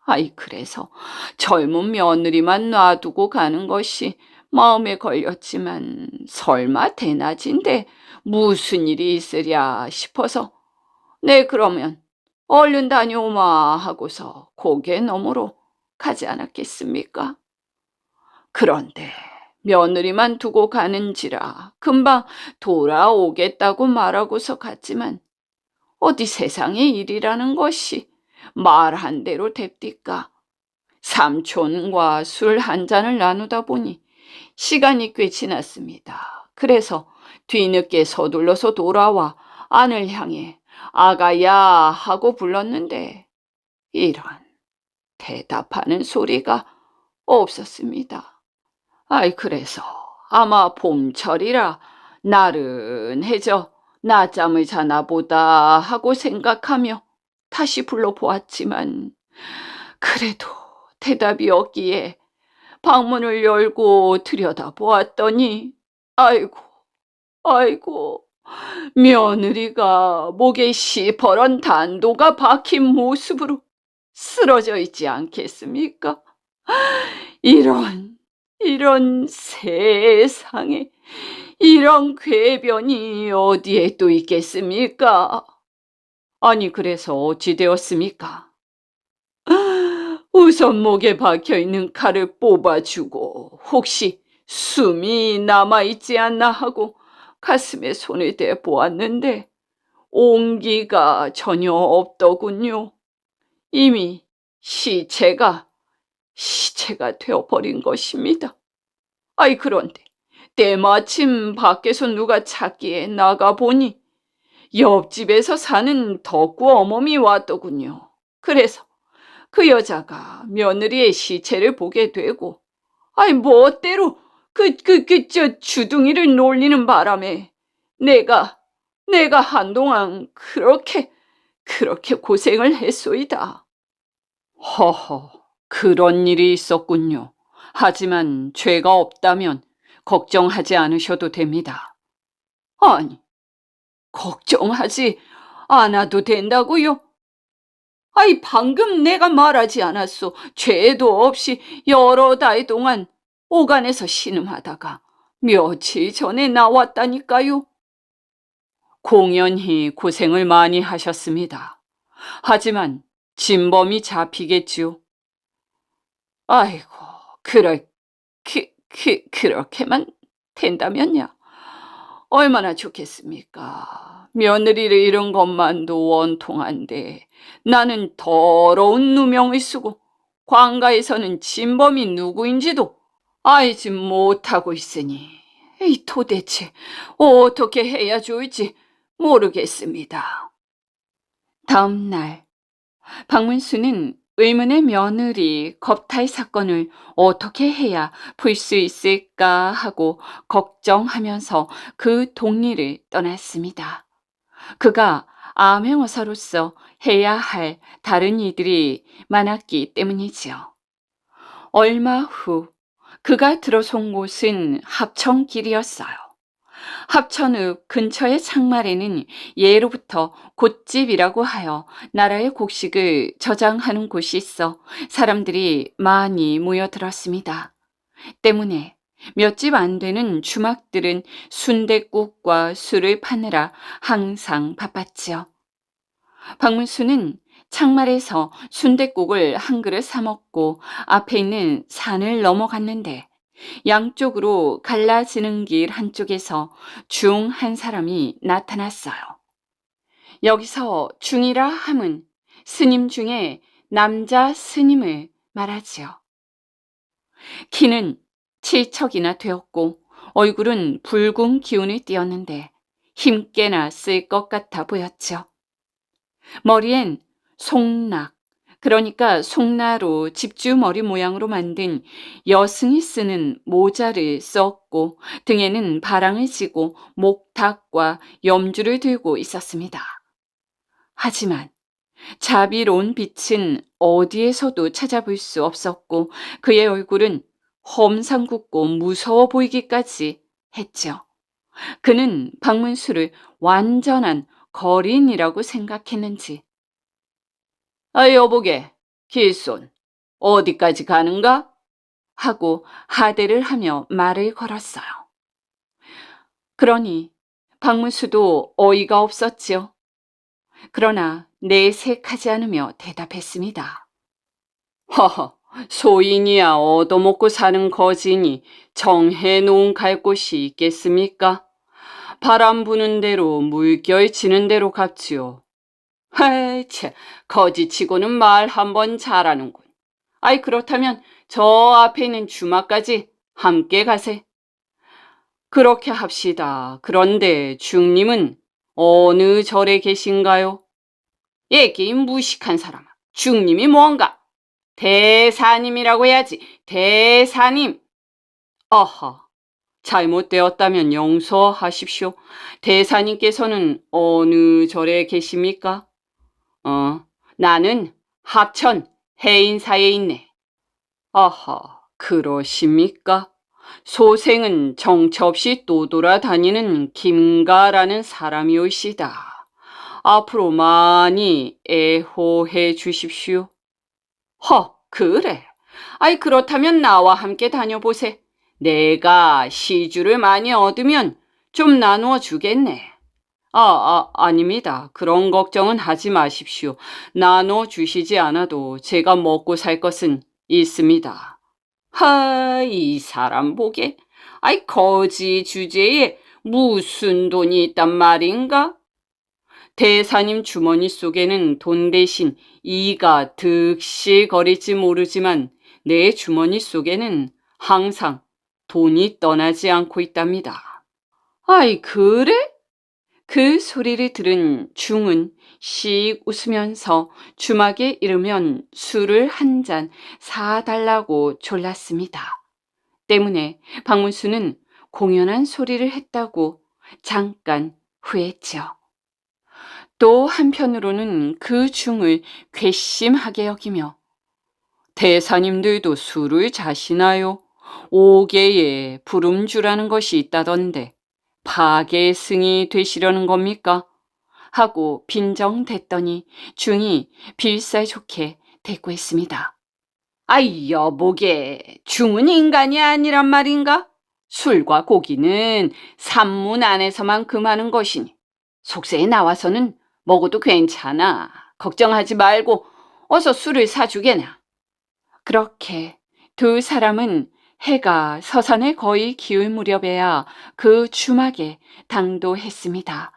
아이, 그래서 젊은 며느리만 놔두고 가는 것이 마음에 걸렸지만 설마 대낮인데 무슨 일이 있으랴 싶어서 네, 그러면 얼른 다녀오마 하고서 고개 너머로 가지 않았겠습니까? 그런데 며느리만 두고 가는지라 금방 돌아오겠다고 말하고서 갔지만 어디 세상의 일이라는 것이 말한 대로 됩니까? 삼촌과 술 한 잔을 나누다 보니 시간이 꽤 지났습니다. 그래서 뒤늦게 서둘러서 돌아와 안을 향해 아가야 하고 불렀는데 이런 대답하는 소리가 없었습니다. 아이, 그래서 아마 봄철이라 나른해져 낮잠을 자나 보다 하고 생각하며 다시 불러보았지만 그래도 대답이 없기에 방문을 열고 들여다보았더니 아이고 며느리가 목에 시퍼런 단도가 박힌 모습으로 쓰러져 있지 않겠습니까? 이런 세상에 이런 궤변이 어디에 또 있겠습니까? 아니, 그래서 어찌 되었습니까? 우선 목에 박혀있는 칼을 뽑아주고 혹시 숨이 남아있지 않나 하고 가슴에 손을 대 보았는데 온기가 전혀 없더군요. 이미 시체가 되어버린 것입니다. 아이, 그런데 때마침 밖에서 누가 찾기에 나가보니 옆집에서 사는 덕구 어멈이 왔더군요. 그래서 그 여자가 며느리의 시체를 보게 되고, 아이, 멋대로 저 주둥이를 놀리는 바람에 내가 한동안 그렇게 고생을 했소이다. 허허, 그런 일이 있었군요. 하지만 죄가 없다면 걱정하지 않으셔도 됩니다. 아니, 걱정하지 않아도 된다고요? 아이, 방금 내가 말하지 않았소. 죄도 없이 여러 달 동안 오간에서 신음하다가 며칠 전에 나왔다니까요. 공연히 고생을 많이 하셨습니다. 하지만 진범이 잡히겠지요. 아이고, 그렇게만 된다면야 얼마나 좋겠습니까? 며느리를 잃은 것만도 원통한데 나는 더러운 누명을 쓰고 관가에서는 진범이 누구인지도 알지 못하고 있으니 도대체 어떻게 해야 좋을지 모르겠습니다. 다음 날 박문수는 의문의 며느리 겁탈 사건을 어떻게 해야 풀 수 있을까 하고 걱정하면서 그 동리를 떠났습니다. 그가 암행어사로서 해야 할 다른 일들이 많았기 때문이지요. 얼마 후 그가 들어선 곳은 합천길이었어요. 합천읍 근처의 창말에는 예로부터 곶집이라고 하여 나라의 곡식을 저장하는 곳이 있어 사람들이 많이 모여들었습니다. 때문에 몇 집 안 되는 주막들은 순댓국과 술을 파느라 항상 바빴지요. 박문수는 창말에서 순댓국을 한 그릇 사 먹고 앞에 있는 산을 넘어갔는데 양쪽으로 갈라지는 길 한쪽에서 중 한 사람이 나타났어요. 여기서 중이라 함은 스님 중에 남자 스님을 말하지요. 키는 7척이나 되었고 얼굴은 붉은 기운을 띠었는데 힘께나 쓸 것 같아 보였죠. 머리엔 송락, 그러니까 송나로 집주머리 모양으로 만든 여승이 쓰는 모자를 썼고 등에는 바랑을 지고 목탁과 염주를 들고 있었습니다. 하지만 자비로운 빛은 어디에서도 찾아볼 수 없었고 그의 얼굴은 험상궂고 무서워 보이기까지 했죠. 그는 박문수를 완전한 거린이라고 생각했는지 여보게, 길손, 어디까지 가는가? 하고 하대를 하며 말을 걸었어요. 그러니 박문수도 어이가 없었지요. 그러나 내색하지 않으며 대답했습니다. 허허, 소인이야 얻어먹고 사는 거지니 정해놓은 갈 곳이 있겠습니까? 바람 부는 대로 물결 지는 대로 갑지요. 하이, 참, 거지치고는 말 한번 잘하는군. 아이, 그렇다면 저 앞에 있는 주막까지 함께 가세. 그렇게 합시다. 그런데 중님은 어느 절에 계신가요? 얘기 무식한 사람아. 중님이 뭔가? 대사님이라고 해야지. 대사님. 어허, 잘못되었다면 용서하십시오. 대사님께서는 어느 절에 계십니까? 나는 합천 해인사에 있네. 아하, 그러십니까? 소생은 정처 없이 또 돌아다니는 김가라는 사람이오시다. 앞으로 많이 애호해 주십시오. 그래. 아이, 그렇다면 나와 함께 다녀보세. 내가 시주를 많이 얻으면 좀 나누어 주겠네. 아닙니다. 그런 걱정은 하지 마십시오. 나눠주시지 않아도 제가 먹고 살 것은 있습니다. 이 사람 보게. 거지 주제에 무슨 돈이 있단 말인가? 대사님 주머니 속에는 돈 대신 이가 득실 거릴지 모르지만 내 주머니 속에는 항상 돈이 떠나지 않고 있답니다. 그래? 그 소리를 들은 중은 씩 웃으면서 주막에 이르면 술을 한 잔 사달라고 졸랐습니다. 때문에 박문수는 공연한 소리를 했다고 잠깐 후회했죠. 또 한편으로는 그 중을 괘씸하게 여기며 대사님들도 술을 자시나요? 오계에 부름주라는 것이 있다던데 파계승이 되시려는 겁니까? 하고 빈정댔더니 중이 빌사에 좋게 대꾸했습니다. 여보게, 중은 인간이 아니란 말인가? 술과 고기는 산문 안에서만 금하는 것이니 속세에 나와서는 먹어도 괜찮아. 걱정하지 말고 어서 술을 사주게나. 그렇게 두 사람은 해가 서산에 거의 기울 무렵에야 그 주막에 당도했습니다.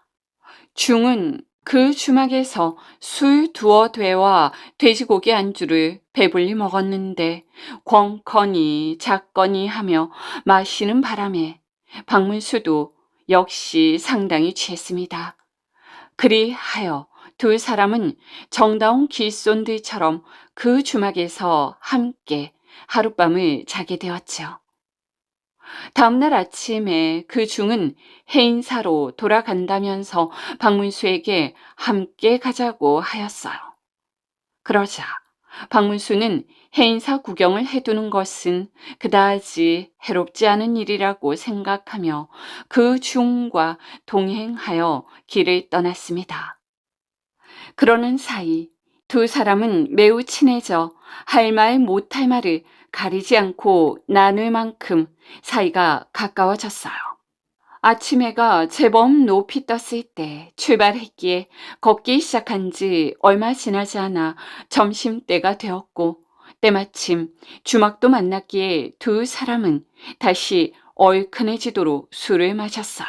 중은 그 주막에서 술 두어 되와 돼지고기 안주를 배불리 먹었는데 권커니 작거니 하며 마시는 바람에 박문수도 역시 상당히 취했습니다. 그리하여 두 사람은 정다운 길손들처럼 그 주막에서 함께 하룻밤을 자게 되었죠. 다음날 아침에 그 중은 해인사로 돌아간다면서 박문수에게 함께 가자고 하였어요. 그러자 박문수는 해인사 구경을 해두는 것은 그다지 해롭지 않은 일이라고 생각하며 그 중과 동행하여 길을 떠났습니다. 그러는 사이 두 사람은 매우 친해져 할 말 못할 말을 가리지 않고 나눌 만큼 사이가 가까워졌어요. 아침 해가 제법 높이 떴을 때 출발했기에 걷기 시작한 지 얼마 지나지 않아 점심때가 되었고 때마침 주막도 만났기에 두 사람은 다시 얼큰해지도록 술을 마셨어요.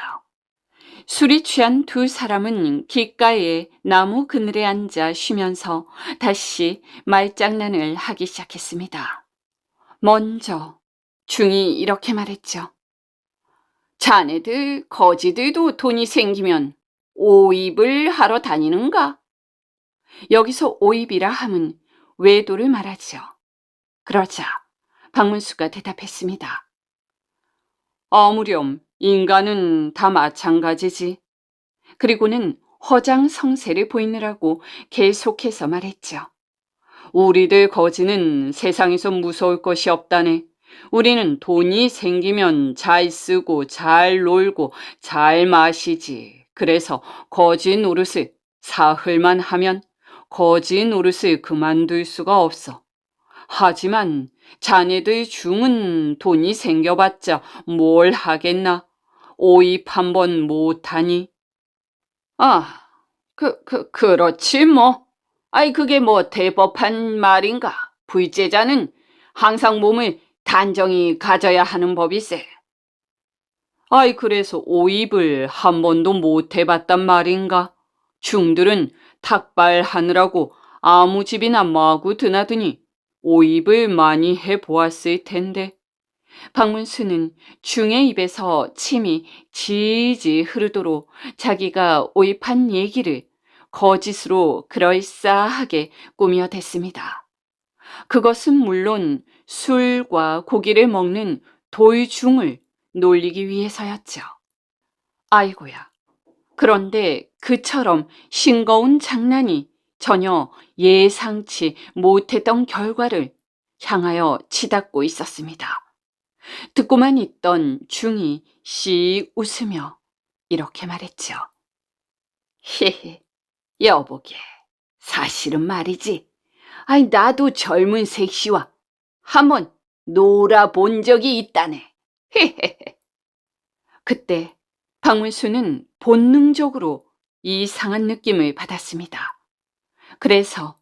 술이 취한 두 사람은 길가에 나무 그늘에 앉아 쉬면서 다시 말장난을 하기 시작했습니다. 먼저 중이 이렇게 말했죠. 자네들 거지들도 돈이 생기면 오입을 하러 다니는가? 여기서 오입이라 함은 외도를 말하죠. 그러자 박문수가 대답했습니다. 아무렴 인간은 다 마찬가지지. 그리고는 허장성세를 보이느라고 계속해서 말했죠. 우리들 거지는 세상에서 무서울 것이 없다네. 우리는 돈이 생기면 잘 쓰고 잘 놀고 잘 마시지. 그래서 거지 노릇을 사흘만 하면 거지 노릇을 그만둘 수가 없어. 하지만 자네들 중은 돈이 생겨봤자 뭘 하겠나? 오입 한번 못하니? 그렇지 뭐. 그게 뭐 대법한 말인가? 불제자는 항상 몸을 단정히 가져야 하는 법이세. 그래서 오입을 한 번도 못 해봤단 말인가? 중들은 탁발하느라고 아무 집이나 마구 드나드니 오입을 많이 해보았을 텐데. 박문수는 중의 입에서 침이 지지 흐르도록 자기가 오입한 얘기를 거짓으로 그럴싸하게 꾸며댔습니다. 그것은 물론 술과 고기를 먹는 돌중을 놀리기 위해서였죠. 아이고야. 그런데 그처럼 싱거운 장난이 전혀 예상치 못했던 결과를 향하여 치닫고 있었습니다. 듣고만 있던 중이 씩 웃으며 이렇게 말했죠. 헤헤, 여보게, 사실은 말이지. 나도 젊은 색시와 한번 놀아본 적이 있다네. 헤헤헤. 그때 박문수는 본능적으로 이상한 느낌을 받았습니다. 그래서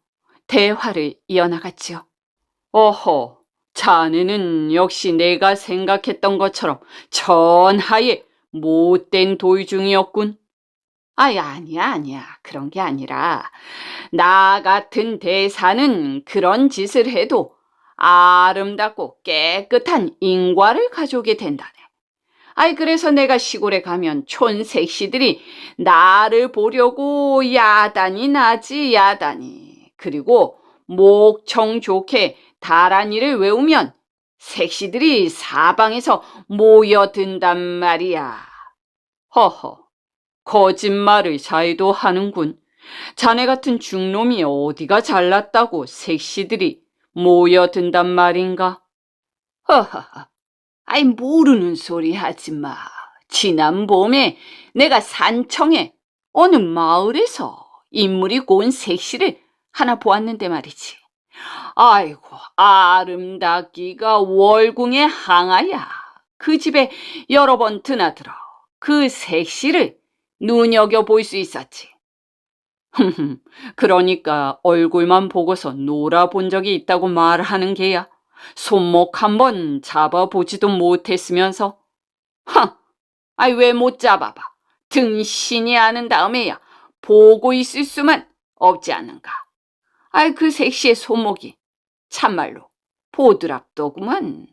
대화를 이어나갔지요. 어허, 자네는 역시 내가 생각했던 것처럼 전하의 못된 도의중이었군. 아니야. 그런 게 아니라, 나 같은 대사는 그런 짓을 해도 아름답고 깨끗한 인과를 가져오게 된다네. 그래서 내가 시골에 가면 촌색시들이 나를 보려고 야단이 나지, 야단이. 그리고 목청 좋게 다란이를 외우면 색시들이 사방에서 모여든단 말이야. 허허, 거짓말을 자기도 하는군. 자네 같은 중놈이 어디가 잘났다고 색시들이 모여든단 말인가? 허허허. 모르는 소리 하지 마. 지난 봄에 내가 산청에 어느 마을에서 인물이 고운 색시를 하나 보았는데 말이지. 아이고, 아름답기가 월궁의 항아야. 그 집에 여러 번 드나들어 그 색시를 눈여겨볼 수 있었지. 그러니까 얼굴만 보고서 놀아본 적이 있다고 말하는 게야. 손목 한번 잡아보지도 못했으면서. 왜 못 잡아봐. 등신이 아는 다음에야 보고 있을 수만 없지 않는가. 그 색시의 손목이 참말로 보드랍더구만.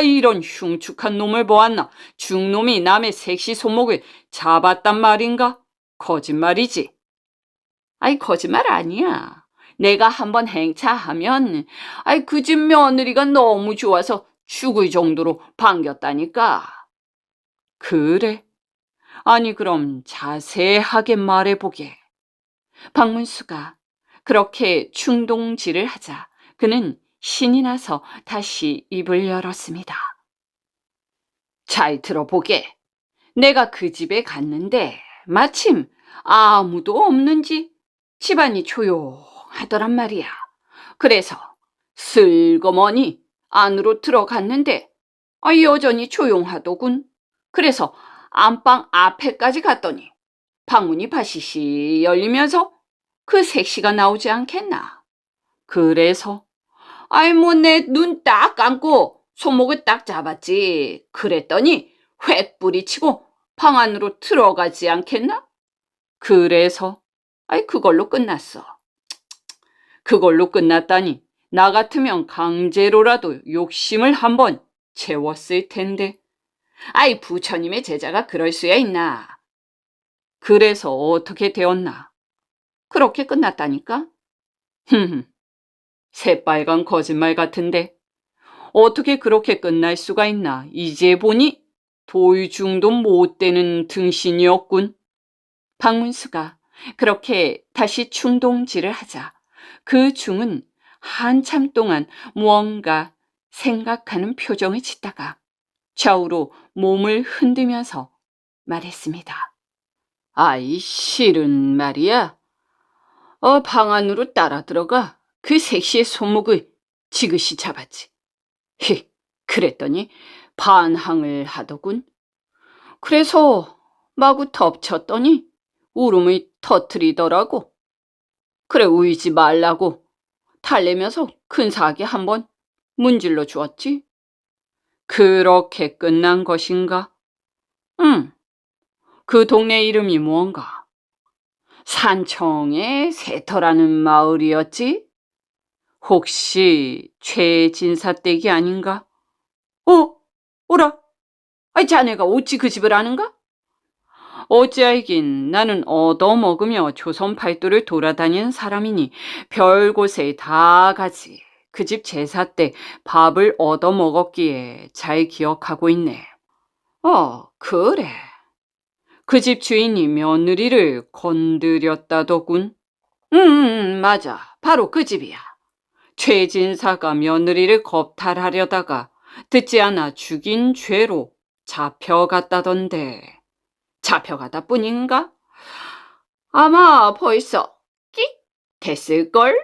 이런 흉측한 놈을 보았나? 중놈이 남의 색시 손목을 잡았단 말인가? 거짓말이지. 거짓말 아니야. 내가 한번 행차하면 그 집 며느리가 너무 좋아서 죽을 정도로 반겼다니까. 그래? 아니 그럼 자세하게 말해보게. 박문수가 그렇게 충동질을 하자 그는 신이 나서 다시 입을 열었습니다. 잘 들어보게. 내가 그 집에 갔는데 마침 아무도 없는지 집안이 조용하더란 말이야. 그래서 슬그머니 안으로 들어갔는데 여전히 조용하더군. 그래서 안방 앞에까지 갔더니 방문이 바시시 열리면서 그 색시가 나오지 않겠나. 그래서 내 눈 딱 감고 손목을 딱 잡았지. 그랬더니 획 뿌리치고 방 안으로 들어가지 않겠나? 그래서 그걸로 끝났어. 그걸로 끝났다니. 나 같으면 강제로라도 욕심을 한번 채웠을 텐데. 부처님의 제자가 그럴 수야 있나. 그래서 어떻게 되었나? 그렇게 끝났다니까? 새빨간 거짓말 같은데. 어떻게 그렇게 끝날 수가 있나? 이제 보니 도의중도 못 되는 등신이었군. 박문수가 그렇게 다시 충동질을 하자 그 중은 한참 동안 무언가 생각하는 표정을 짓다가 좌우로 몸을 흔들면서 말했습니다. 실은 말이야. 방 안으로 따라 들어가 그 색시의 손목을 지그시 잡았지. 그랬더니 반항을 하더군. 그래서 마구 덮쳤더니 울음을 터뜨리더라고. 그래, 울지 말라고 달래면서 근사하게 한번 문질러 주었지. 그렇게 끝난 것인가? 응. 그 동네 이름이 무언가? 산청의 세터라는 마을이었지. 혹시 최진사 댁이 아닌가? 오라. 자네가 어찌 그 집을 아는가? 어찌알긴 나는 얻어먹으며 조선 팔도를 돌아다니는 사람이니 별곳에 다 가지. 그 집 제사 때 밥을 얻어먹었기에 잘 기억하고 있네. 그래. 그 집 주인이 며느리를 건드렸다더군. 맞아. 바로 그 집이야. 최진사가 며느리를 겁탈하려다가 듣지 않아 죽인 죄로 잡혀갔다던데. 잡혀가다 뿐인가? 아마 벌써 끽 됐을걸?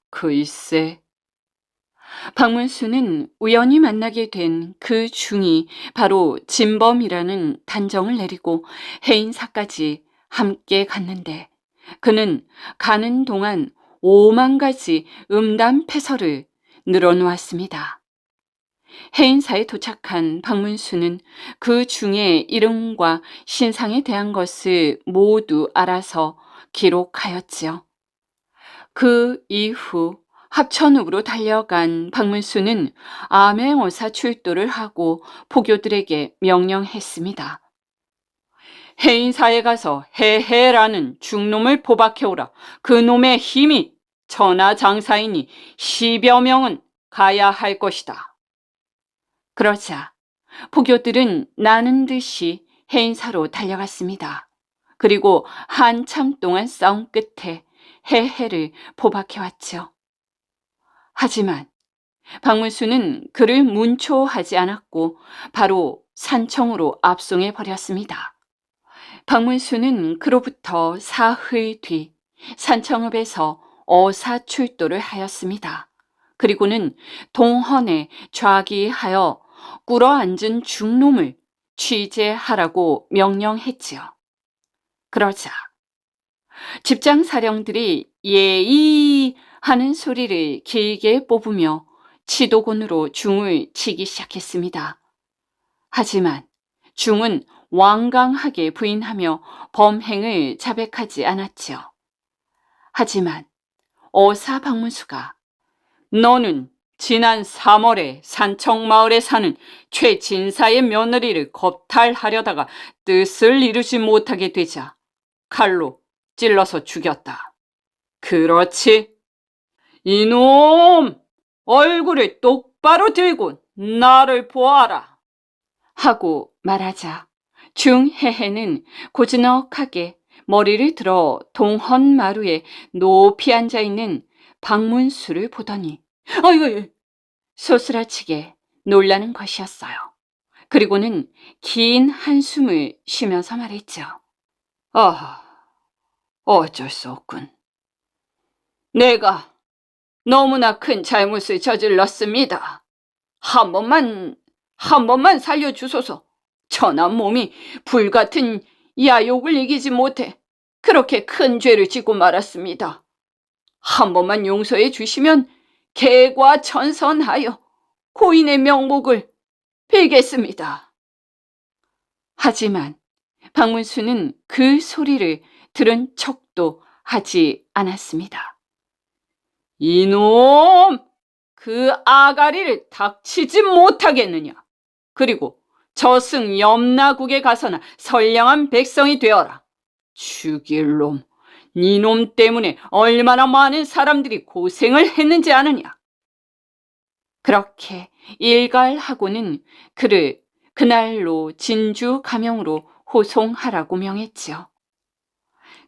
글쎄. 박문수는 우연히 만나게 된 그 중이 바로 진범이라는 단정을 내리고 해인사까지 함께 갔는데 그는 가는 동안 5만 가지 음담패설을 늘어놓았습니다. 해인사에 도착한 박문수는 그 중에 이름과 신상에 대한 것을 모두 알아서 기록하였지요. 그 이후 합천읍으로 달려간 박문수는 암행어사 출도를 하고 포교들에게 명령했습니다. 해인사에 가서 해해라는 중놈을 포박해오라. 그 놈의 힘이 천하장사이니 10여 명은 가야 할 것이다. 그러자 포교들은 나는 듯이 해인사로 달려갔습니다. 그리고 한참 동안 싸움 끝에 해해를 포박해왔죠. 하지만 박문수는 그를 문초하지 않았고 바로 산청으로 압송해 버렸습니다. 박문수는 그로부터 사흘 뒤 산청읍에서 어사 출도를 하였습니다. 그리고는 동헌에 좌기하여 꿇어앉은 중놈을 취재하라고 명령했지요. 그러자 집장 사령들이 예이 하는 소리를 길게 뽑으며 치도곤으로 중을 치기 시작했습니다. 하지만 중은 완강하게 부인하며 범행을 자백하지 않았지요. 하지만 어사 박문수가 너는 지난 3월에 산청마을에 사는 최진사의 며느리를 겁탈하려다가 뜻을 이루지 못하게 되자 칼로 찔러서 죽였다. 그렇지? 이놈! 얼굴을 똑바로 들고 나를 보아라! 하고 말하자 중해해는 고즈넉하게 머리를 들어 동헌마루에 높이 앉아있는 박문수를 보더니 아이고 소스라치게 놀라는 것이었어요. 그리고는 긴 한숨을 쉬면서 말했죠. 어쩔 수 없군. 내가 너무나 큰 잘못을 저질렀습니다. 한 번만 살려주소서. 천한 몸이 불같은 야욕을 이기지 못해 그렇게 큰 죄를 짓고 말았습니다. 한 번만 용서해 주시면 개과천선하여 고인의 명복을 빌겠습니다. 하지만 박문수는 그 소리를 들은 척도 하지 않았습니다. 이놈! 그 아가리를 닥치지 못하겠느냐? 그리고 저승 염라국에 가서나 선량한 백성이 되어라. 죽일 놈, 니놈 때문에 얼마나 많은 사람들이 고생을 했는지 아느냐? 그렇게 일갈하고는 그를 그날로 진주 가명으로 호송하라고 명했지요.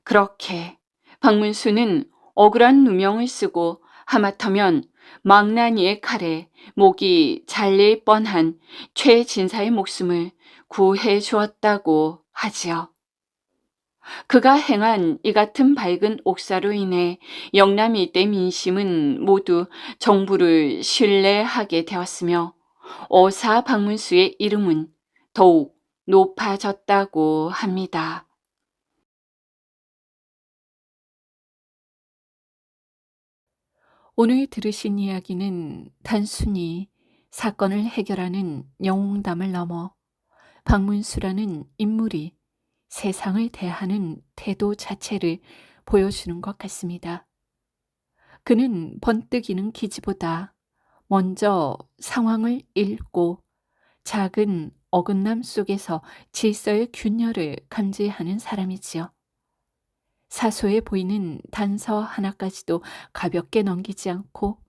그렇게 박문수는 억울한 누명을 쓰고 하마터면 망나니의 칼에 목이 잘릴 뻔한 최진사의 목숨을 구해 주었다고 하지요. 그가 행한 이 같은 밝은 옥사로 인해 영남 일대 민심은 모두 정부를 신뢰하게 되었으며 어사 박문수의 이름은 더욱 높아졌다고 합니다. 오늘 들으신 이야기는 단순히 사건을 해결하는 영웅담을 넘어 박문수라는 인물이 세상을 대하는 태도 자체를 보여주는 것 같습니다. 그는 번뜩이는 기지보다 먼저 상황을 읽고 작은 어긋남 속에서 질서의 균열을 감지하는 사람이지요. 사소해 보이는 단서 하나까지도 가볍게 넘기지 않고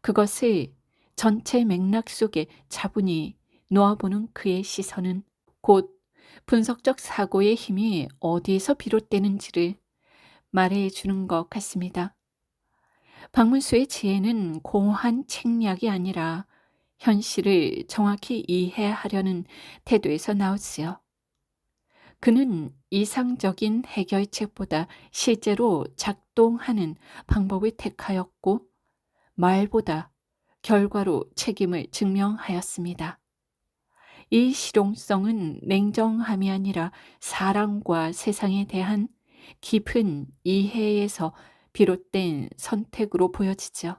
그것을 전체 맥락 속에 차분히 놓아보는 그의 시선은 곧 분석적 사고의 힘이 어디에서 비롯되는지를 말해주는 것 같습니다. 박문수의 지혜는 공허한 책략이 아니라 현실을 정확히 이해하려는 태도에서 나오지요. 그는 이상적인 해결책보다 실제로 작동하는 방법을 택하였고 말보다 결과로 책임을 증명하였습니다. 이 실용성은 냉정함이 아니라 사랑과 세상에 대한 깊은 이해에서 비롯된 선택으로 보여지죠.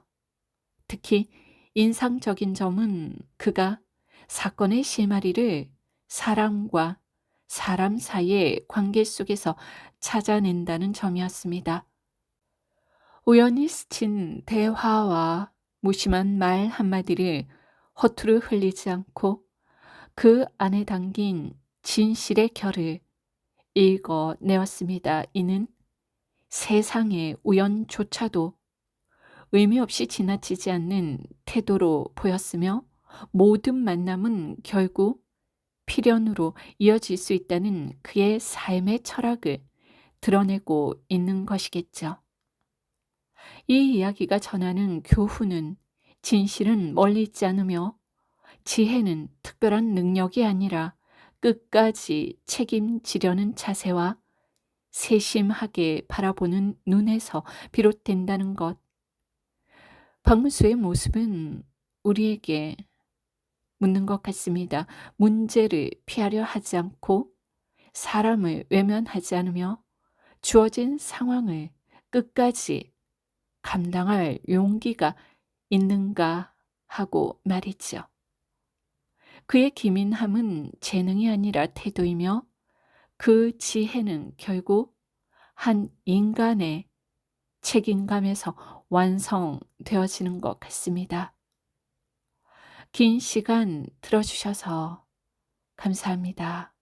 특히 인상적인 점은 그가 사건의 실마리를 사람과 사람 사이의 관계 속에서 찾아낸다는 점이었습니다. 우연히 스친 대화와 무심한 말 한마디를 허투루 흘리지 않고 그 안에 담긴 진실의 결을 읽어내었습니다. 이는 세상의 우연조차도 의미 없이 지나치지 않는 태도로 보였으며 모든 만남은 결국 필연으로 이어질 수 있다는 그의 삶의 철학을 드러내고 있는 것이겠죠. 이 이야기가 전하는 교훈은 진실은 멀리 있지 않으며 지혜는 특별한 능력이 아니라 끝까지 책임지려는 자세와 세심하게 바라보는 눈에서 비롯된다는 것. 박문수의 모습은 우리에게 묻는 것 같습니다. 문제를 피하려 하지 않고 사람을 외면하지 않으며 주어진 상황을 끝까지 감당할 용기가 있는가 하고 말이죠. 그의 기민함은 재능이 아니라 태도이며 그 지혜는 결국 한 인간의 책임감에서 완성되어지는 것 같습니다. 긴 시간 들어주셔서 감사합니다.